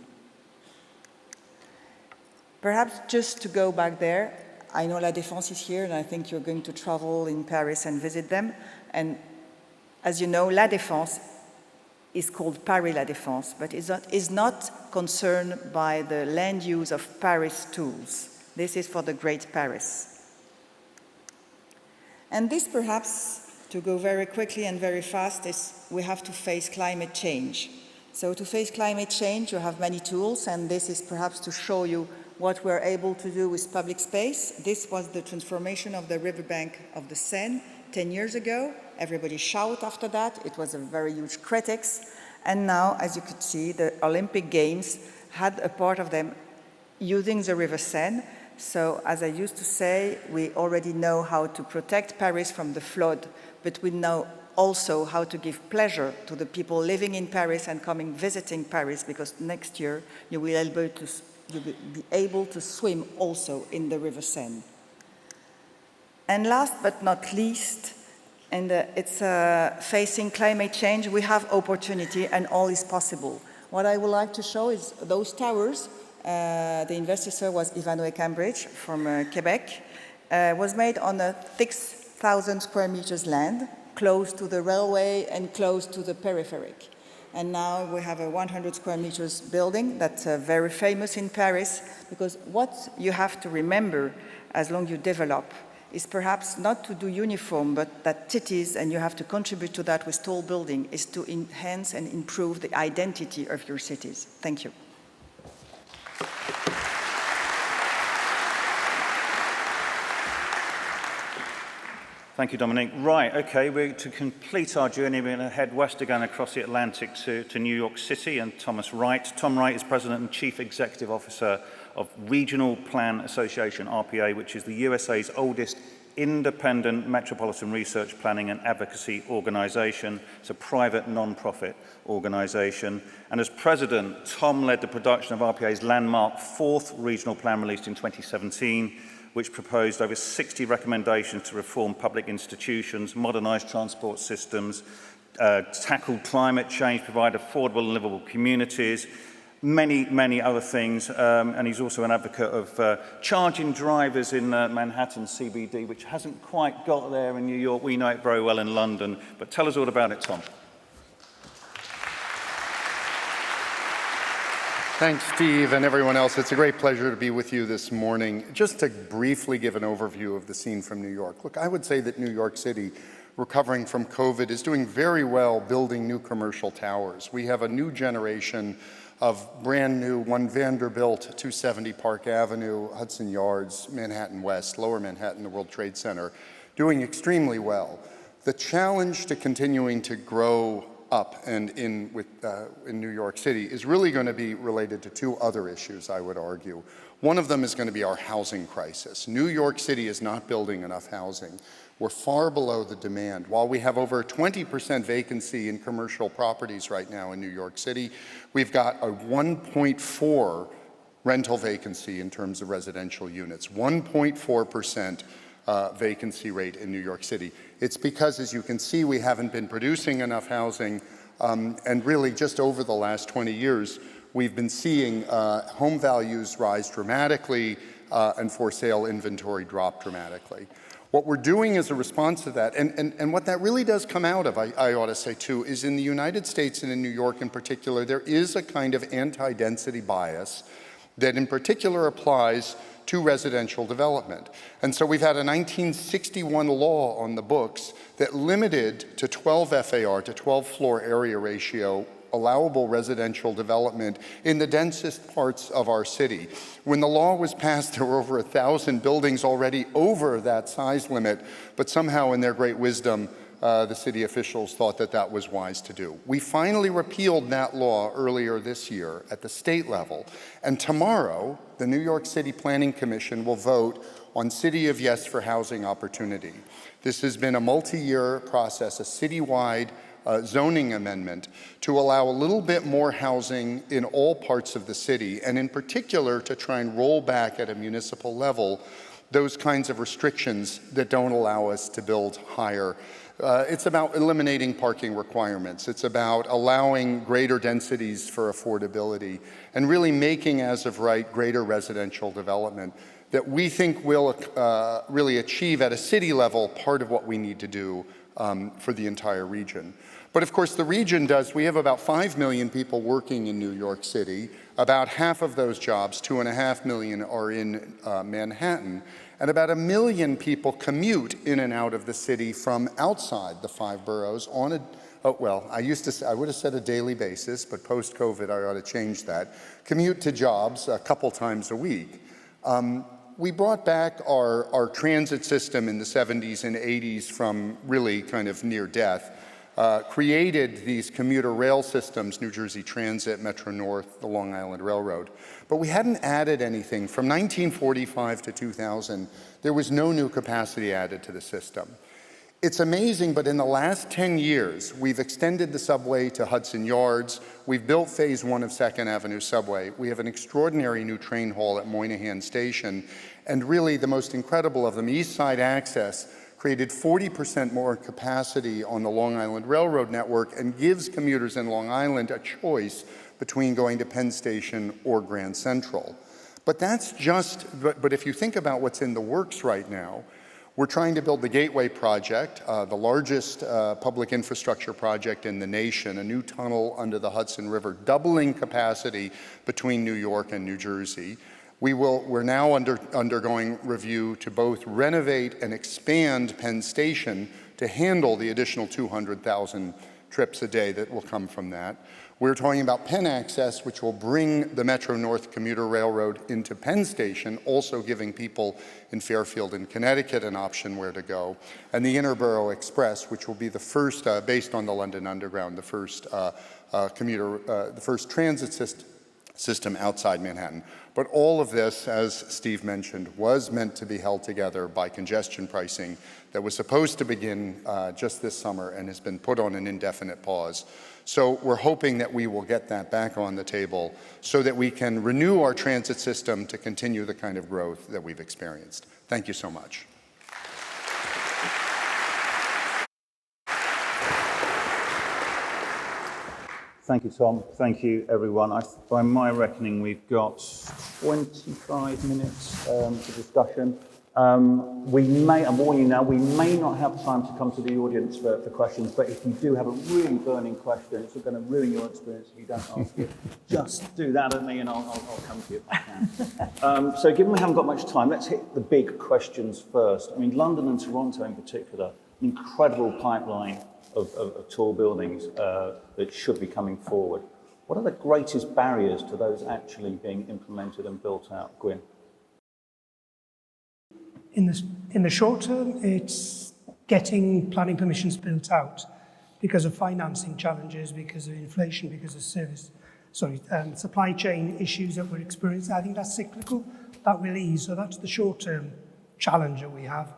Perhaps just to go back there, I know La Défense is here, and I think you're going to travel in Paris and visit them. And as you know, La Défense is called Paris La Défense, but is not concerned by the land use of Paris tools. This is for the Great Paris. And this, perhaps, to go very quickly and very fast, is we have to face climate change. So to face climate change, you have many tools, and this is perhaps to show you what we're able to do with public space. This was the transformation of the riverbank of the Seine 10 years ago. Everybody shouted after that. It was a very huge critics. And now, as you could see, the Olympic Games had a part of them using the River Seine. So, as I used to say, we already know how to protect Paris from the flood, but we know also how to give pleasure to the people living in Paris and coming visiting Paris, because next year you will be able to swim also in the River Seine. And last but not least, and it's facing climate change, we have opportunity and all is possible. What I would like to show is those towers. The investor was Ivanhoe Cambridge from Quebec. Was made on a 6,000 square meters land, close to the railway and close to the peripheric. And now we have a 100 square meters building that's very famous in Paris, because what you have to remember as long as you develop is perhaps not to do uniform, but that cities, and you have to contribute to that with tall building, is to enhance and improve the identity of your cities. Thank you. Thank you, Dominique. Right, okay, to complete our journey, we're going to head west again across the Atlantic to New York City and Thomas Wright. Tom Wright is President and Chief Executive Officer of Regional Plan Association, RPA, which is the USA's oldest independent metropolitan research planning and advocacy organization. It's a private non-profit organization. And as president, Tom led the production of RPA's landmark fourth regional plan released in 2017, which proposed over 60 recommendations to reform public institutions, modernize transport systems, tackle climate change, provide affordable and livable communities, many other things. And he's also an advocate of charging drivers in Manhattan CBD, which hasn't quite got there in New York. We know it very well in London. But tell us all about it, Tom. Thanks, Steve, and everyone else. It's a great pleasure to be with you this morning. Just to briefly give an overview of the scene from New York. Look, I would say that New York City, recovering from COVID, is doing very well building new commercial towers. We have a new generation of brand new One Vanderbilt, 270 Park Avenue, Hudson Yards, Manhattan West, Lower Manhattan, the World Trade Center, doing extremely well. The challenge to continuing to grow up and in New York City is really going to be related to two other issues, I would argue. One of them is going to be our housing crisis. New York City is not building enough housing. We're far below the demand. While we have over 20% vacancy in commercial properties right now in New York City, we've got a 1.4 rental vacancy in terms of residential units, 1.4% vacancy rate in New York City. It's because, as you can see, we haven't been producing enough housing, and really just over the last 20 years, we've been seeing home values rise dramatically and for sale inventory drop dramatically. What we're doing as a response to that, and what that really does come out of, I ought to say too, is in the United States and in New York in particular, there is a kind of anti-density bias that in particular applies to residential development. And so we've had a 1961 law on the books that limited to 12 FAR, to 12 floor area ratio, allowable residential development in the densest parts of our city. When the law was passed, there were over 1,000 buildings already over that size limit, but somehow in their great wisdom, the city officials thought that that was wise to do. We finally repealed that law earlier this year at the state level, and tomorrow, the New York City Planning Commission will vote on City of Yes for Housing Opportunity. This has been a multi-year process, a citywide zoning amendment to allow a little bit more housing in all parts of the city, and in particular to try and roll back at a municipal level those kinds of restrictions that don't allow us to build higher It's about eliminating parking requirements. It's about allowing greater densities for affordability and really making, as of right, greater residential development that we think will really achieve at a city level part of what we need to do for the entire region. But of course the region does, we have about 5 million people working in New York City. About half of those jobs, 2.5 million, are in Manhattan. And about 1 million people commute in and out of the city from outside the 5 boroughs on I would have said a daily basis, but post-COVID I ought to change that. Commute to jobs a couple times a week. We brought back our transit system in the 70s and 80s from really kind of near death, created these commuter rail systems, New Jersey Transit, Metro North, the Long Island Railroad. But we hadn't added anything. From 1945 to 2000, there was no new capacity added to the system. It's amazing, but in the last 10 years, we've extended the subway to Hudson Yards. We've built phase 1 of 2nd Avenue subway. We have an extraordinary new train hall at Moynihan Station. And really the most incredible of them, East Side Access, created 40% more capacity on the Long Island Railroad network and gives commuters in Long Island a choice between going to Penn Station or Grand Central. But that's just, but if you think about what's in the works right now, we're trying to build the Gateway Project, the largest public infrastructure project in the nation, a new tunnel under the Hudson River, doubling capacity between New York and New Jersey. We're now undergoing review to both renovate and expand Penn Station to handle the additional 200,000 trips a day that will come from that. We're talking about Penn Access, which will bring the Metro North commuter railroad into Penn Station, also giving people in Fairfield and Connecticut an option where to go. And the Interborough Express, which will be the first, based on the London Underground, the first the first transit system outside Manhattan. But all of this, as Steve mentioned, was meant to be held together by congestion pricing that was supposed to begin just this summer and has been put on an indefinite pause. So we're hoping that we will get that back on the table so that we can renew our transit system to continue the kind of growth that we've experienced. Thank you so much. Thank you, Tom. Thank you, everyone. By my reckoning, we've got 25 minutes for discussion. We may, I'm warning you now, we may not have time to come to the audience for questions, but if you do have a really burning question, it's going to ruin your experience if you don't ask it, just do that at me and I'll come to you if I can. So given we haven't got much time, let's hit the big questions first. I mean, London and Toronto in particular, incredible pipeline of tall buildings that should be coming forward. What are the greatest barriers to those actually being implemented and built out, Gwyn? In the short term, it's getting planning permissions built out because of financing challenges, because of inflation, because of supply chain issues that we're experiencing. I think that's cyclical. That will ease. So that's the short-term challenge that we have.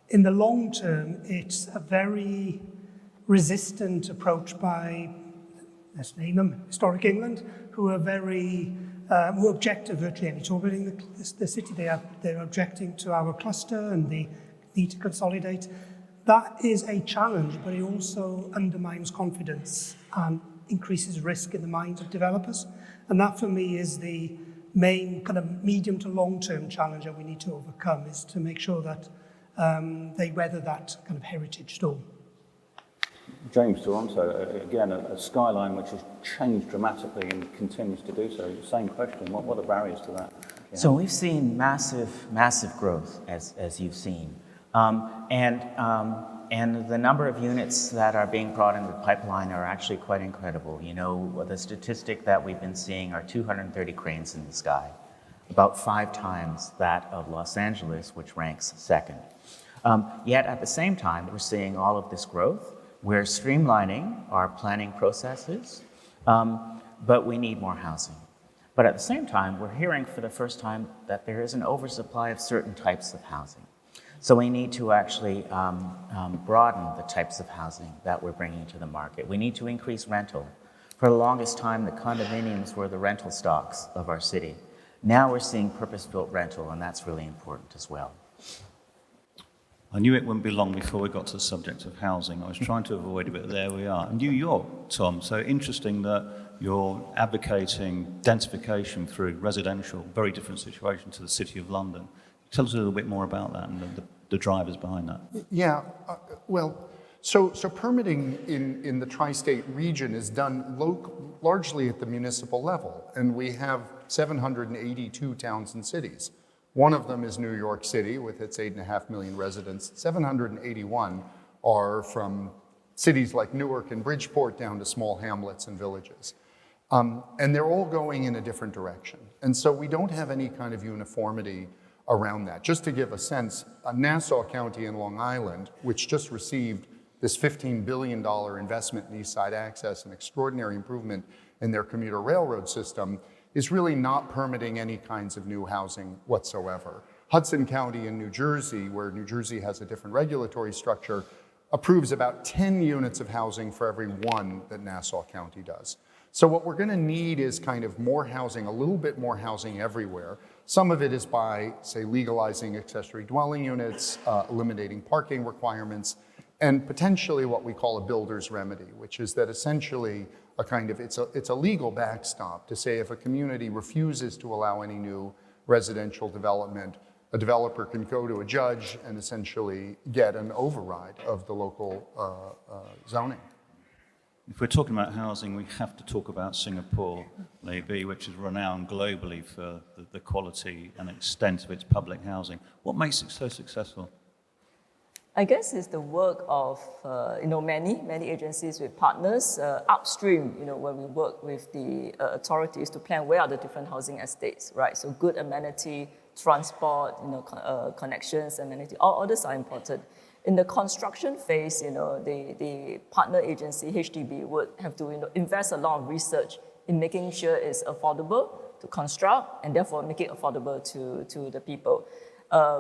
In the long term, it's a very resistant approach by, let's name them, Historic England, who are very who object to virtually any tall building. The city, they're objecting to our cluster and the need to consolidate. That is a challenge, but it also undermines confidence and increases risk in the minds of developers. And that, for me, is the main kind of medium to long-term challenge that we need to overcome, is to make sure that they weather that kind of heritage storm. James, Toronto, again, a skyline which has changed dramatically and continues to do so. Same question, what are the barriers to that? Yeah. So we've seen massive growth, as you've seen. And the number of units that are being brought into the pipeline are actually quite incredible. You know, the statistic that we've been seeing are 230 cranes in the sky, about 5 times that of Los Angeles, which ranks second. Yet at the same time, we're seeing all of this growth. We're streamlining our planning processes, but we need more housing. But at the same time, we're hearing for the first time that there is an oversupply of certain types of housing. So we need to actually broaden the types of housing that we're bringing to the market. We need to increase rental. For the longest time, the condominiums were the rental stocks of our city. Now we're seeing purpose-built rental, and that's really important as well. I knew it wouldn't be long before we got to the subject of housing. I was trying to avoid it, but there we are. New York, Tom, so interesting that you're advocating densification through residential, very different situation to the City of London. Tell us a little bit more about that and the drivers behind that. Yeah, well, so permitting in the tri-state region is done largely at the municipal level, and we have 782 towns and cities. One of them is New York City with its 8.5 million residents. 781 are from cities like Newark and Bridgeport down to small hamlets and villages. And they're all going in a different direction. And so we don't have any kind of uniformity around that. Just to give a sense, Nassau County in Long Island, which just received this $15 billion investment in East Side Access, an extraordinary improvement in their commuter railroad system, is really not permitting any kinds of new housing whatsoever. Hudson County in New Jersey, where New Jersey has a different regulatory structure, approves about 10 units of housing for every one that Nassau County does. So what we're gonna need is kind of more housing, a little bit more housing everywhere. Some of it is by, say, legalizing accessory dwelling units, eliminating parking requirements, and potentially what we call a builder's remedy, which is that essentially a kind of, it's a legal backstop to say if a community refuses to allow any new residential development, a developer can go to a judge and essentially get an override of the local zoning. If we're talking about housing, we have to talk about Singapore, maybe, which is renowned globally for the quality and extent of its public housing. What makes it so successful? I guess it's the work of many agencies with partners upstream. When we work with the authorities to plan where are the different housing estates, right? So good amenity, transport, connections, amenity, all this are important. In the construction phase, the partner agency HDB would have to invest a lot of research in making sure it's affordable to construct and therefore make it affordable to the people.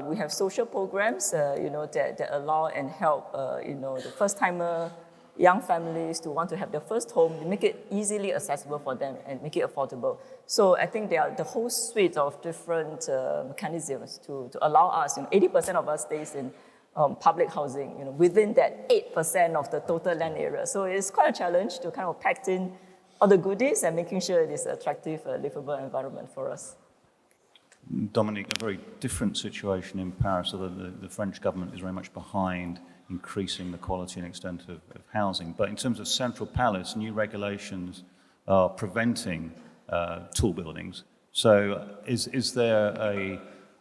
We have social programs, that allow and help, the first-timer, young families to want to have their first home, to make it easily accessible for them and make it affordable. So I think there are the whole suite of different mechanisms to allow us, 80% of us stays in public housing, within that 8% of the total land area. So it's quite a challenge to kind of pack in all the goodies and making sure it is an attractive, livable environment for us. Dominique, a very different situation in Paris, although the French government is very much behind increasing the quality and extent of housing. But in terms of Central Palace, new regulations are preventing tall buildings. So is there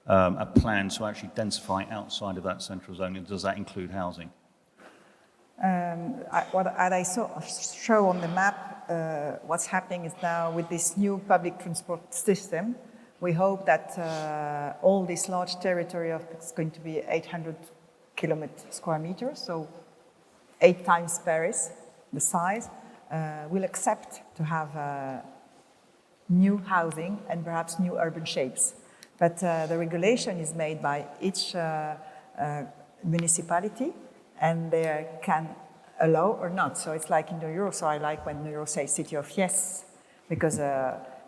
a plan to actually densify outside of that central zone, and does that include housing? What I show on the map, what's happening is now with this new public transport system, we hope that all this large territory it's going to be 800 square meters, so 8 times Paris, the size, will accept to have new housing and perhaps new urban shapes. But the regulation is made by each municipality, and they can allow or not. So it's like in the Euro, so I like when the Euro says city of yes, because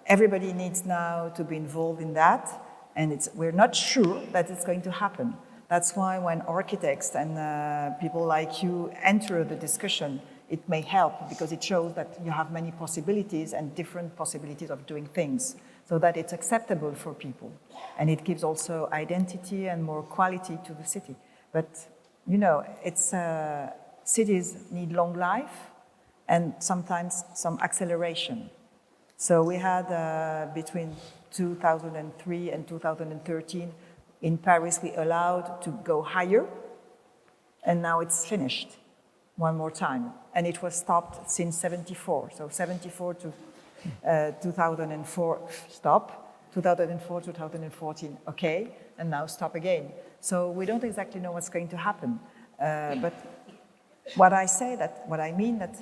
everybody needs now to be involved in that, and we're not sure that it's going to happen. That's why when architects and people like you enter the discussion, it may help, because it shows that you have many possibilities and different possibilities of doing things, so that it's acceptable for people. And it gives also identity and more quality to the city. But, it's cities need long life and sometimes some acceleration. So we had between 2003 and 2013, in Paris, we allowed to go higher, and now it's finished one more time. And it was stopped since 74. So 74 to 2004, stop. 2004, 2014, okay, and now stop again. So we don't exactly know what's going to happen. But what I mean that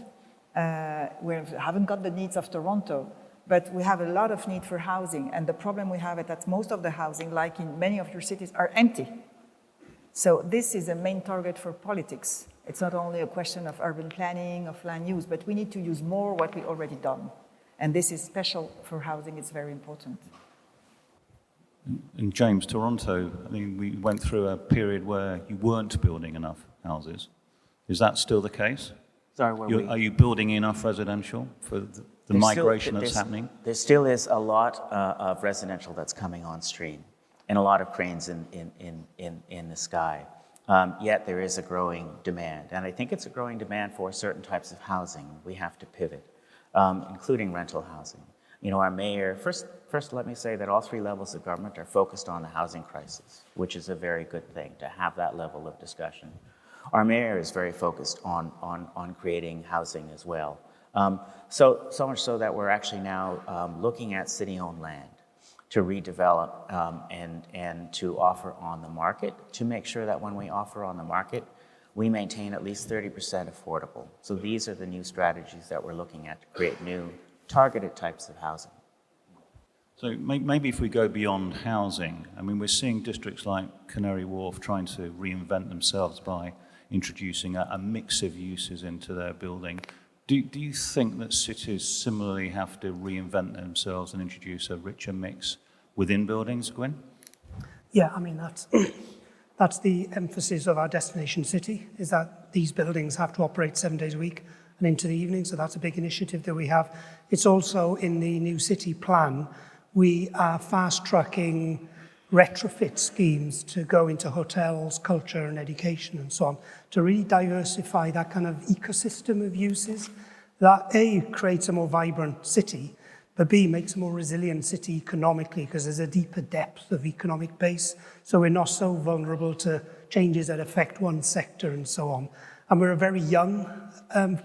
we haven't got the needs of Toronto, but we have a lot of need for housing. And the problem we have is that most of the housing, like in many of your cities, are empty. So this is a main target for politics. It's not only a question of urban planning, of land use, but we need to use more what we already done. And this is special for housing, it's very important. In James, Toronto, I mean, we went through a period where you weren't building enough houses. Is that still the case? Sorry, Are you building enough residential for the migration that's happening? There still is a lot of residential that's coming on stream, and a lot of cranes in the sky. Yet there is a growing demand, and I think it's a growing demand for certain types of housing. We have to pivot, including rental housing. You know, our mayor, first let me say that all three levels of government are focused on the housing crisis, which is a very good thing to have that level of discussion. Our mayor is very focused on creating housing as well. So much so that we're actually now looking at city-owned land to redevelop and to offer on the market, to make sure that when we offer on the market, we maintain at least 30% affordable. So these are the new strategies that we're looking at to create new targeted types of housing. So maybe if we go beyond housing, I mean, we're seeing districts like Canary Wharf trying to reinvent themselves by introducing a mix of uses into their building. Do you think that cities similarly have to reinvent themselves and introduce a richer mix within buildings, Gwyn? Yeah, I mean, that's the emphasis of our destination city, is that these buildings have to operate 7 days a week and into the evening, so that's a big initiative that we have. It's also in the new city plan. We are fast-tracking retrofit schemes to go into hotels, culture and education and so on, to really diversify that kind of ecosystem of uses that A, creates a more vibrant city, but B, makes a more resilient city economically because there's a deeper depth of economic base. So we're not so vulnerable to changes that affect one sector and so on. And we're a very young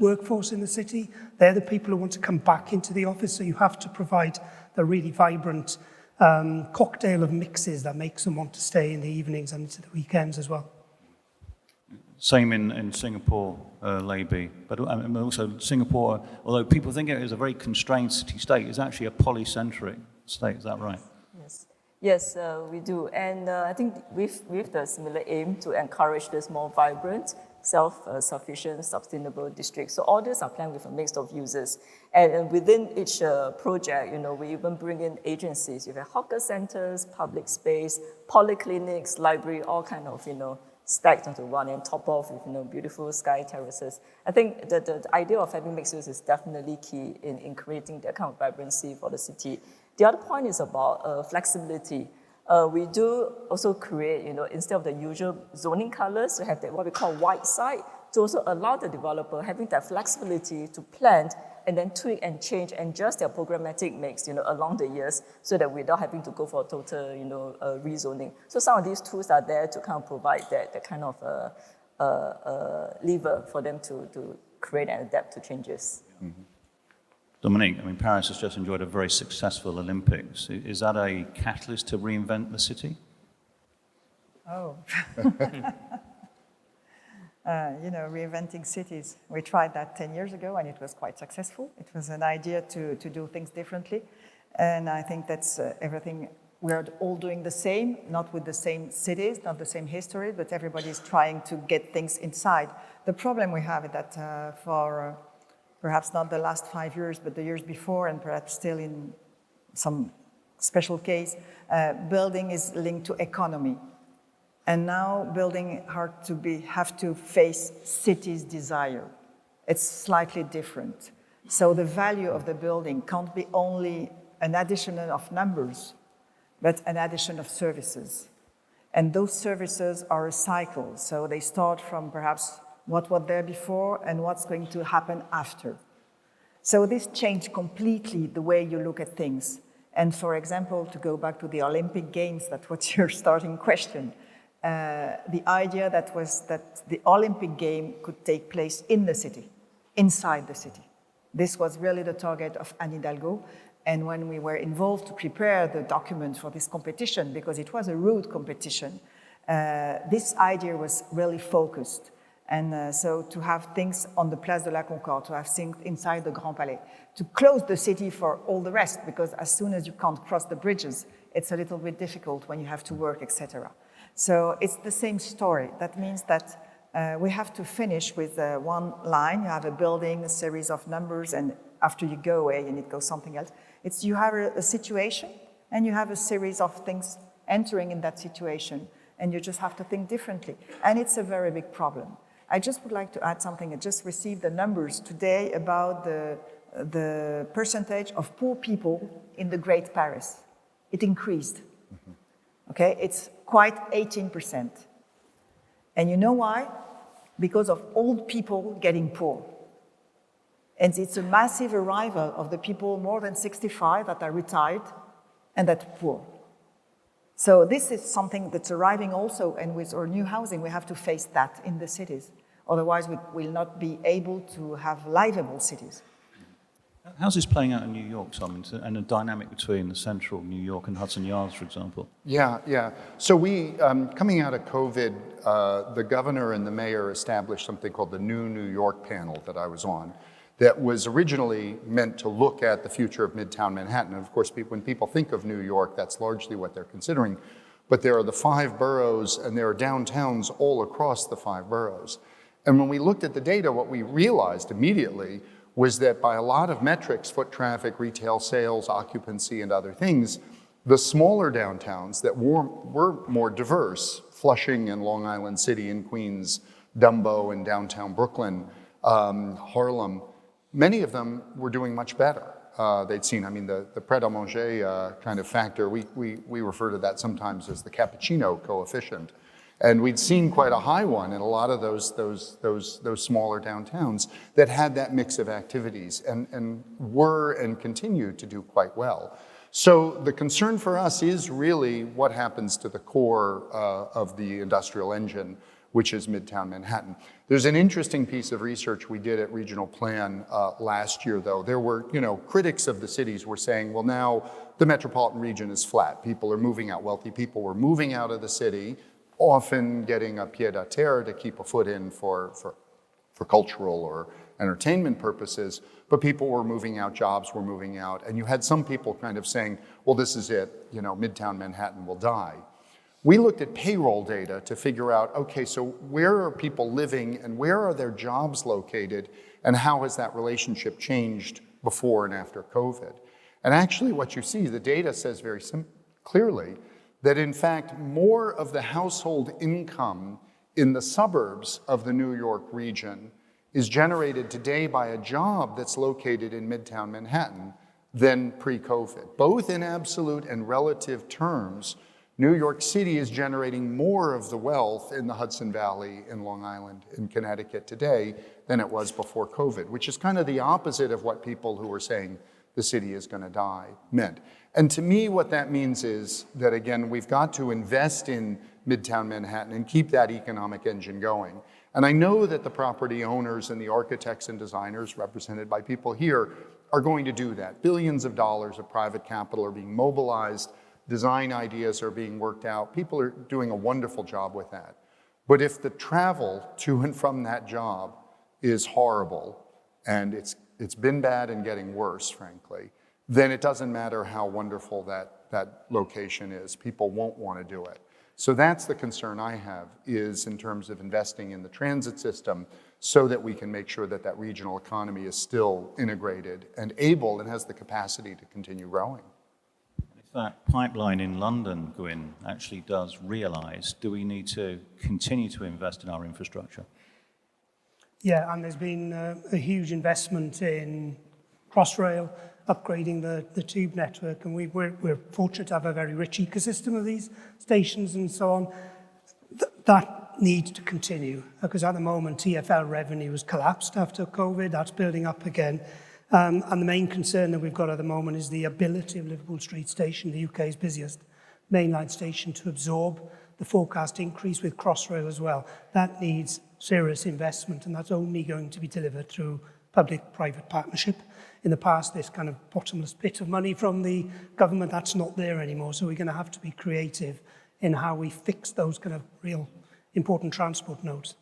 workforce in the city. They're the people who want to come back into the office, so you have to provide the really vibrant cocktail of mixes that makes them want to stay in the evenings and into the weekends as well. Same in Singapore, Leiby, but also Singapore, although people think it is a very constrained city-state, is actually a polycentric state, is that right? Yes, we do. And I think with the similar aim to encourage this more vibrant, self-sufficient, sustainable district. So all these are planned with a mix of users. And within each project, you know, we even bring in agencies. You have hawker centers, public space, polyclinics, library, all kind of, you know, stacked onto one and top off with, you know, beautiful sky terraces. I think the idea of having mixed use is definitely key in creating that kind of vibrancy for the city. The other point is about flexibility. We do also create, you know, instead of the usual zoning colors, we have what we call white side to also allow the developer having that flexibility to plan and then tweak and change and adjust their programmatic mix, you know, along the years so that without having to go for a total, you know, rezoning. So some of these tools are there to kind of provide that kind of lever for them to create and adapt to changes. Mm-hmm. Dominique, I mean, Paris has just enjoyed a very successful Olympics. Is that a catalyst to reinvent the city? Oh. You know, reinventing cities. We tried that 10 years ago and it was quite successful. It was an idea to do things differently. And I think that's everything. We're all doing the same, not with the same cities, not the same history, but everybody's trying to get things inside. The problem we have is that for perhaps not the last 5 years, but the years before, and perhaps still in some special case, building is linked to economy. And now building have to face city's desire. It's slightly different. So the value of the building can't be only an addition of numbers, but an addition of services. And those services are a cycle. So they start from perhaps what was there before and what's going to happen after. So this changed completely the way you look at things. And for example, to go back to the Olympic Games, that was your starting question, the idea that was that the Olympic game could take place in the city, inside the city. This was really the target of Anne Hidalgo. And when we were involved to prepare the document for this competition, because it was a road competition, this idea was really focused. And so to have things on the Place de la Concorde, to have things inside the Grand Palais, to close the city for all the rest, because as soon as you can't cross the bridges, it's a little bit difficult when you have to work, etc. So it's the same story. That means that we have to finish with one line. You have a building, a series of numbers, and after you go away and it goes something else. It's you have a situation and you have a series of things entering in that situation, and you just have to think differently. And it's a very big problem. I just would like to add something. I just received the numbers today about the percentage of poor people in the Great Paris. It increased. Okay, it's quite 18%. And you know why? Because of old people getting poor. And it's a massive arrival of the people more than 65 that are retired and that are poor. So this is something that's arriving also, and with our new housing, we have to face that in the cities. Otherwise, we will not be able to have livable cities. How's this playing out in New York, Tom, and the dynamic between the central New York and Hudson Yards, for example? Yeah. So we, coming out of COVID, the governor and the mayor established something called the New York panel that I was on, that was originally meant to look at the future of Midtown Manhattan. And of course, when people think of New York, that's largely what they're considering. But there are the 5 boroughs, and there are downtowns all across the 5 boroughs. And when we looked at the data, what we realized immediately was that by a lot of metrics, foot traffic, retail sales, occupancy, and other things, the smaller downtowns that were more diverse, Flushing and Long Island City and Queens, Dumbo and downtown Brooklyn, Harlem, many of them were doing much better. They'd seen, the pret-a-manger kind of factor, we refer to that sometimes as the cappuccino coefficient. And we'd seen quite a high one in a lot of those smaller downtowns that had that mix of activities and were and continue to do quite well. So the concern for us is really what happens to the core of the industrial engine, which is Midtown Manhattan. There's an interesting piece of research we did at Regional Plan last year, though. There were, critics of the cities were saying, well, now the metropolitan region is flat. People are moving out. Wealthy people were moving out of the city, often getting a pied-à-terre to keep a foot in for cultural or entertainment purposes, but people were moving out, jobs were moving out, and you had some people kind of saying, well, this is it, Midtown Manhattan will die. We looked at payroll data to figure out, okay, so where are people living and where are their jobs located, and how has that relationship changed before and after COVID? And actually what you see, the data says very clearly that in fact, more of the household income in the suburbs of the New York region is generated today by a job that's located in Midtown Manhattan than pre-COVID. Both in absolute and relative terms, New York City is generating more of the wealth in the Hudson Valley, in Long Island, in Connecticut today than it was before COVID, which is kind of the opposite of what people who were saying the city is going to die meant. And to me, what that means is that, again, we've got to invest in Midtown Manhattan and keep that economic engine going. And I know that the property owners and the architects and designers represented by people here are going to do that. Billions of dollars of private capital are being mobilized. Design ideas are being worked out. People are doing a wonderful job with that. But if the travel to and from that job is horrible, and it's been bad and getting worse, frankly, then it doesn't matter how wonderful that location is. People won't want to do it. So that's the concern I have, is in terms of investing in the transit system so that we can make sure that that regional economy is still integrated and able and has the capacity to continue growing. If that pipeline in London, Gwyn, actually does realize, do we need to continue to invest in our infrastructure? Yeah, and there's been a huge investment in Crossrail, upgrading the tube network, and we're fortunate to have a very rich ecosystem of these stations and so on. That needs to continue, because at the moment TfL revenue has collapsed after COVID. That's building up again. And the main concern that we've got at the moment is the ability of Liverpool Street Station, the UK's busiest mainline station, to absorb the forecast increase with Crossrail as well. That needs serious investment, and that's only going to be delivered through public-private partnership. In the past, this kind of bottomless pit of money from the government, that's not there anymore. So we're going to have to be creative in how we fix those kind of real important transport nodes.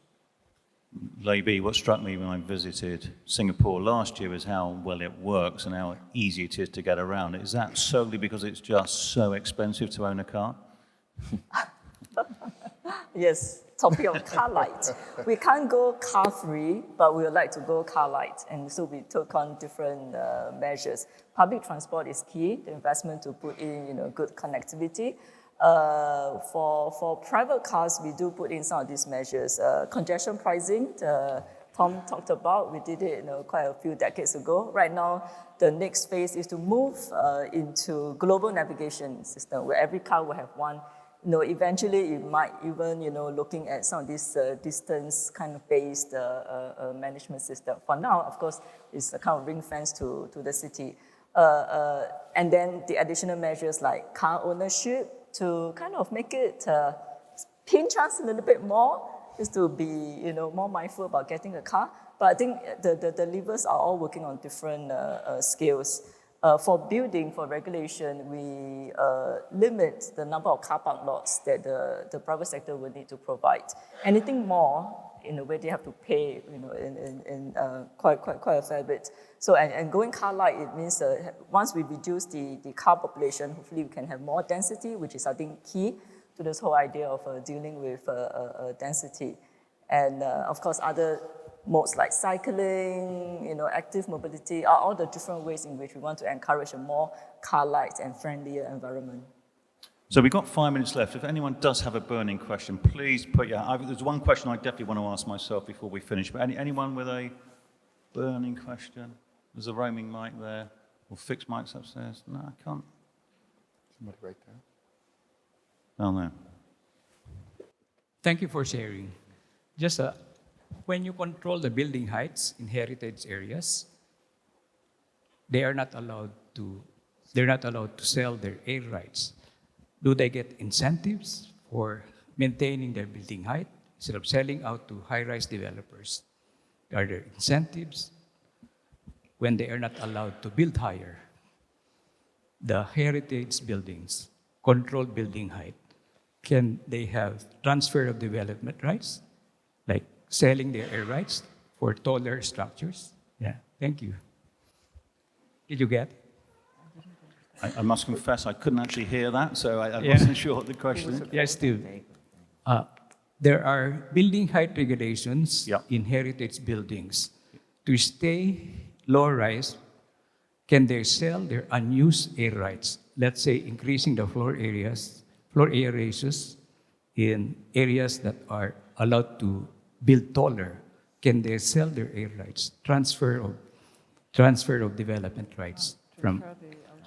Leiby, what struck me when I visited Singapore last year is how well it works and how easy it is to get around. Is that solely because it's just so expensive to own a car? Yes, topic of car light. We can't go car free, but we would like to go car light. And so we took on different measures. Public transport is key, the investment to put in good connectivity. For private cars, we do put in some of these measures. Congestion pricing, Tom talked about, we did it quite a few decades ago. Right now, the next phase is to move into global navigation system, where every car will have one. Eventually it might even, looking at some of these distance kind of based management system. For now, of course, it's a kind of ring fence to the city. And then the additional measures like car ownership to kind of make it pinch us a little bit more, is to be, more mindful about getting a car. But I think the levers are all working on different scales. For building, for regulation, we limit the number of car park lots that the private sector will need to provide. Anything more, in a way, they have to pay, in quite a fair bit. So, and going car light, it means once we reduce the car population, hopefully we can have more density, which is, I think, key to this whole idea of dealing with density. And of course, other modes like cycling, active mobility are all the different ways in which we want to encourage a more car light and friendlier environment. So we've got 5 minutes left. If anyone does have a burning question, please put your hand. There's one question I definitely want to ask myself before we finish. But anyone with a burning question? There's a roaming mic there, or fixed mics upstairs. No, I can't. Somebody right there. Oh, no. Thank you for sharing. Just when you control the building heights in heritage areas, they're not allowed to sell their air rights. Do they get incentives for maintaining their building height instead of selling out to high-rise developers? Are there incentives when they are not allowed to build higher? The heritage buildings, controlled building height, can they have transfer of development rights, like selling their air rights for taller structures? Yeah, thank you. Did you get it? I must confess I couldn't actually hear that, so I wasn't sure what the question is. Yes, Steve. There are building height regulations in heritage buildings. To stay low-rise, can they sell their unused air rights? Let's say increasing the floor area ratios in areas that are allowed to build taller. Can they sell their air rights? Transfer of development rights from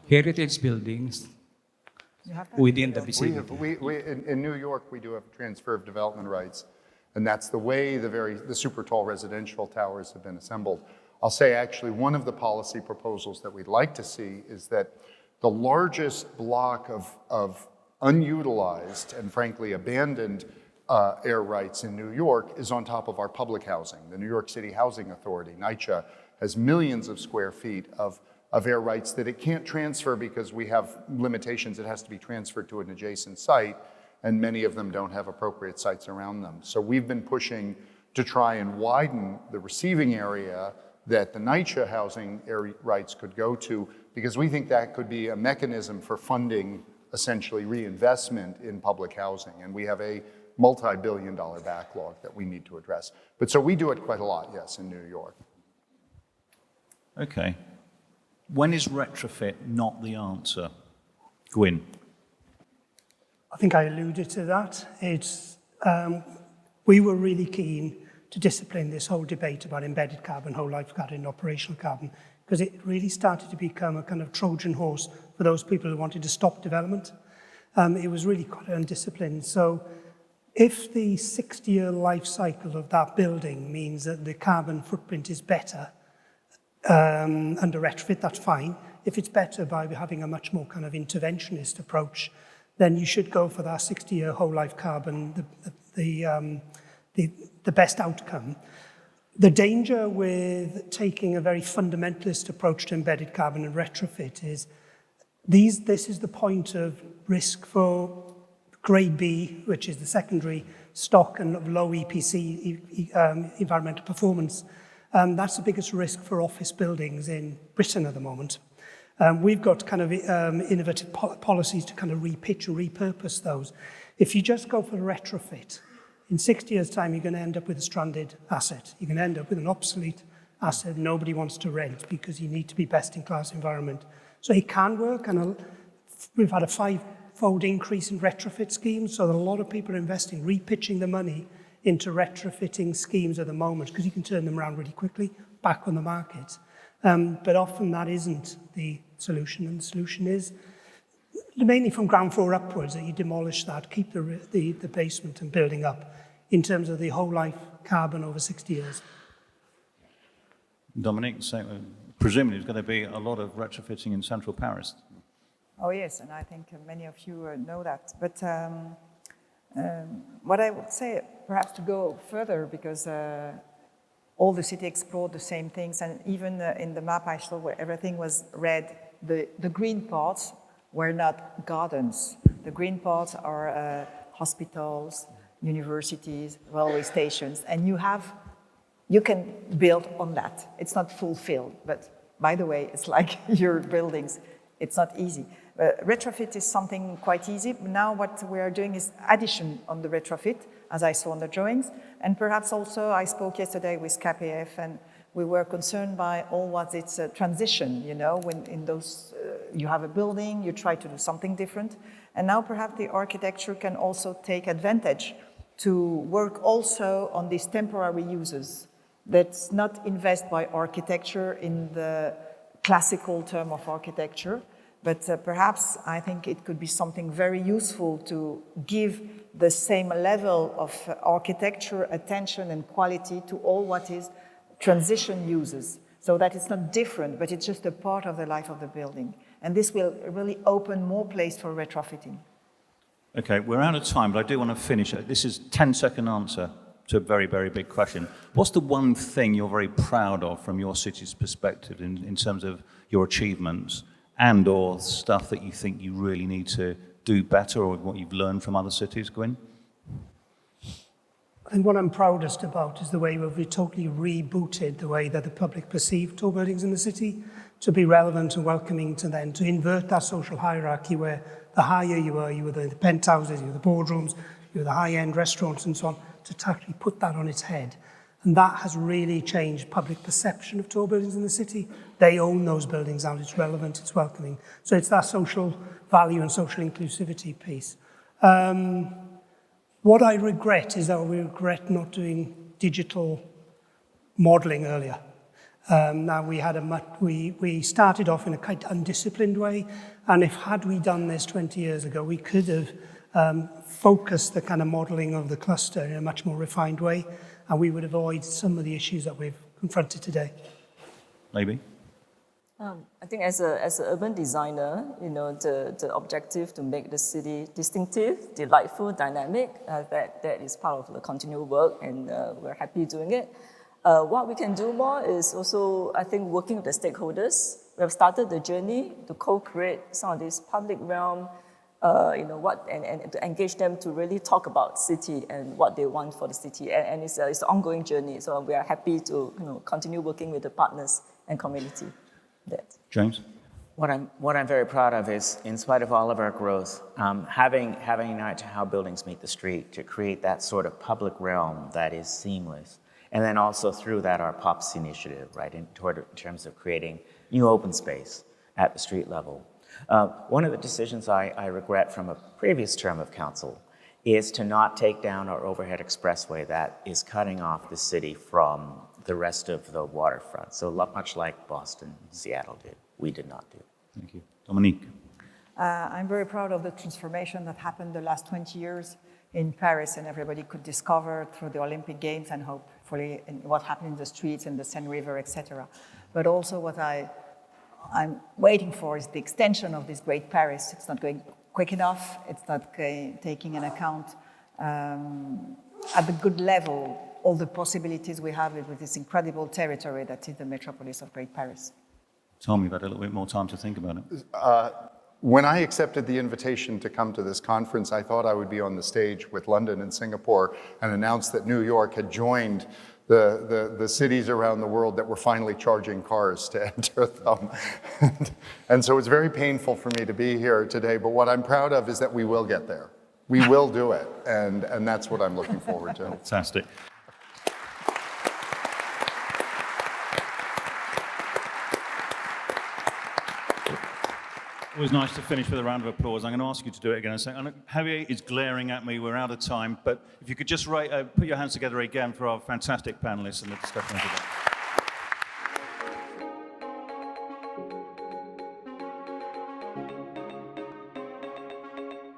heritage buildings within the vicinity. In New York, we do have transfer of development rights, and that's the way the super tall residential towers have been assembled. I'll say actually one of the policy proposals that we'd like to see is that the largest block of unutilized and frankly abandoned air rights in New York is on top of our public housing. The New York City Housing Authority, NYCHA, has millions of square feet of air rights that it can't transfer because we have limitations. It has to be transferred to an adjacent site, and many of them don't have appropriate sites around them. So we've been pushing to try and widen the receiving area that the NYCHA housing air rights could go to, because we think that could be a mechanism for funding essentially reinvestment in public housing. And we have a multi-billion-dollar backlog that we need to address. But so we do it quite a lot, yes, in New York. Okay. When is retrofit not the answer? Gwyn. I think I alluded to that. We were really keen to discipline this whole debate about embedded carbon, whole life carbon, operational carbon, because it really started to become a kind of Trojan horse for those people who wanted to stop development. It was really quite undisciplined. So if the 60-year life cycle of that building means that the carbon footprint is better under retrofit, that's fine. If it's better by having a much more kind of interventionist approach, then you should go for that 60-year whole life carbon, the best outcome. The danger with taking a very fundamentalist approach to embedded carbon and retrofit is this is the point of risk for grade B, which is the secondary stock and low EPC, environmental performance. That's the biggest risk for office buildings in Britain at the moment. We've got kind of innovative policies to kind of repitch and repurpose those. If you just go for the retrofit, in 60 years' time, you're going to end up with a stranded asset. You're going to end up with an obsolete asset nobody wants to rent because you need to be best-in-class environment. So it can work, and we've had a fold increase in retrofit schemes, so that a lot of people are investing, repitching the money into retrofitting schemes at the moment, because you can turn them around really quickly, back on the market. But often that isn't the solution, and the solution is mainly from ground floor upwards, that you demolish that, keep the basement and building up in terms of the whole life carbon over 60 years. Dominique, so presumably there's going to be a lot of retrofitting in central Paris. Oh yes, and I think many of you know that. But what I would say, perhaps to go further, because all the city explored the same things, and even in the map I saw where everything was red, the green parts were not gardens. The green parts are hospitals, universities, railway stations, and you can build on that. It's not fulfilled, but by the way, it's like your buildings. It's not easy. Retrofit is something quite easy. Now what we are doing is addition on the retrofit, as I saw on the drawings. And perhaps also, I spoke yesterday with KPF, and we were concerned by all what it's a transition, you know, when in those, you have a building, you try to do something different. And now perhaps the architecture can also take advantage to work also on these temporary uses. That's not invest by architecture in the classical term of architecture, but perhaps I think it could be something very useful to give the same level of architecture, attention and quality to all what is transition uses, so that it's not different, but it's just a part of the life of the building. And this will really open more place for retrofitting. Okay, we're out of time, but I do want to finish. This is a 10-second answer to a very, very big question. What's the one thing you're very proud of from your city's perspective in terms of your achievements and or stuff that you think you really need to do better, or what you've learned from other cities, Gwyn? I think what I'm proudest about is the way we've totally rebooted the way that the public perceive tall buildings in the city, to be relevant and welcoming to them, to invert that social hierarchy where the higher you were the penthouses, you were the boardrooms, you were the high-end restaurants and so on, to actually put that on its head. And that has really changed public perception of tall buildings in the city. They own those buildings now, it's relevant, it's welcoming. So it's that social value and social inclusivity piece. What I regret is that we regret not doing digital modelling earlier. Now we started off in a quite undisciplined way, and had we done this 20 years ago, we could have focused the kind of modelling of the cluster in a much more refined way, and we would avoid some of the issues that we've confronted today. Maybe. I think as an urban designer, you know, the objective to make the city distinctive, delightful, dynamic, that is part of the continual work, and we're happy doing it. What we can do more is also, I think, working with the stakeholders. We have started the journey to co-create some of this public realm, and to engage them to really talk about city and what they want for the city. And it's an ongoing journey. So we are happy to continue working with the partners and community. James? What I'm very proud of is, in spite of all of our growth, having an eye to how buildings meet the street, to create that sort of public realm that is seamless. And then also through that, our POPs initiative, right, in terms of creating new open space at the street level. One of the decisions I regret from a previous term of council is to not take down our overhead expressway that is cutting off the city from the rest of the waterfront. So much like Boston, Seattle did, we did not do. Thank you. Dominique? I'm very proud of the transformation that happened the last 20 years in Paris, and everybody could discover through the Olympic Games and hopefully what happened in the streets and the Seine River, etc. But also what I'm waiting for is the extension of this great Paris. It's not going quick enough. It's not taking into account at the good level all the possibilities we have with this incredible territory that is the metropolis of Great Paris. Tell me, you've had a little bit more time to think about it. When I accepted the invitation to come to this conference, I thought I would be on the stage with London and Singapore and announce that New York had joined the cities around the world that were finally charging cars to enter them. And so it's very painful for me to be here today, but what I'm proud of is that we will get there. We will do it, and that's what I'm looking forward to. Fantastic. Always nice to finish with a round of applause. I'm going to ask you to do it again. Javier is glaring at me. We're out of time. But if you could just put your hands together again for our fantastic panelists and the discussion today.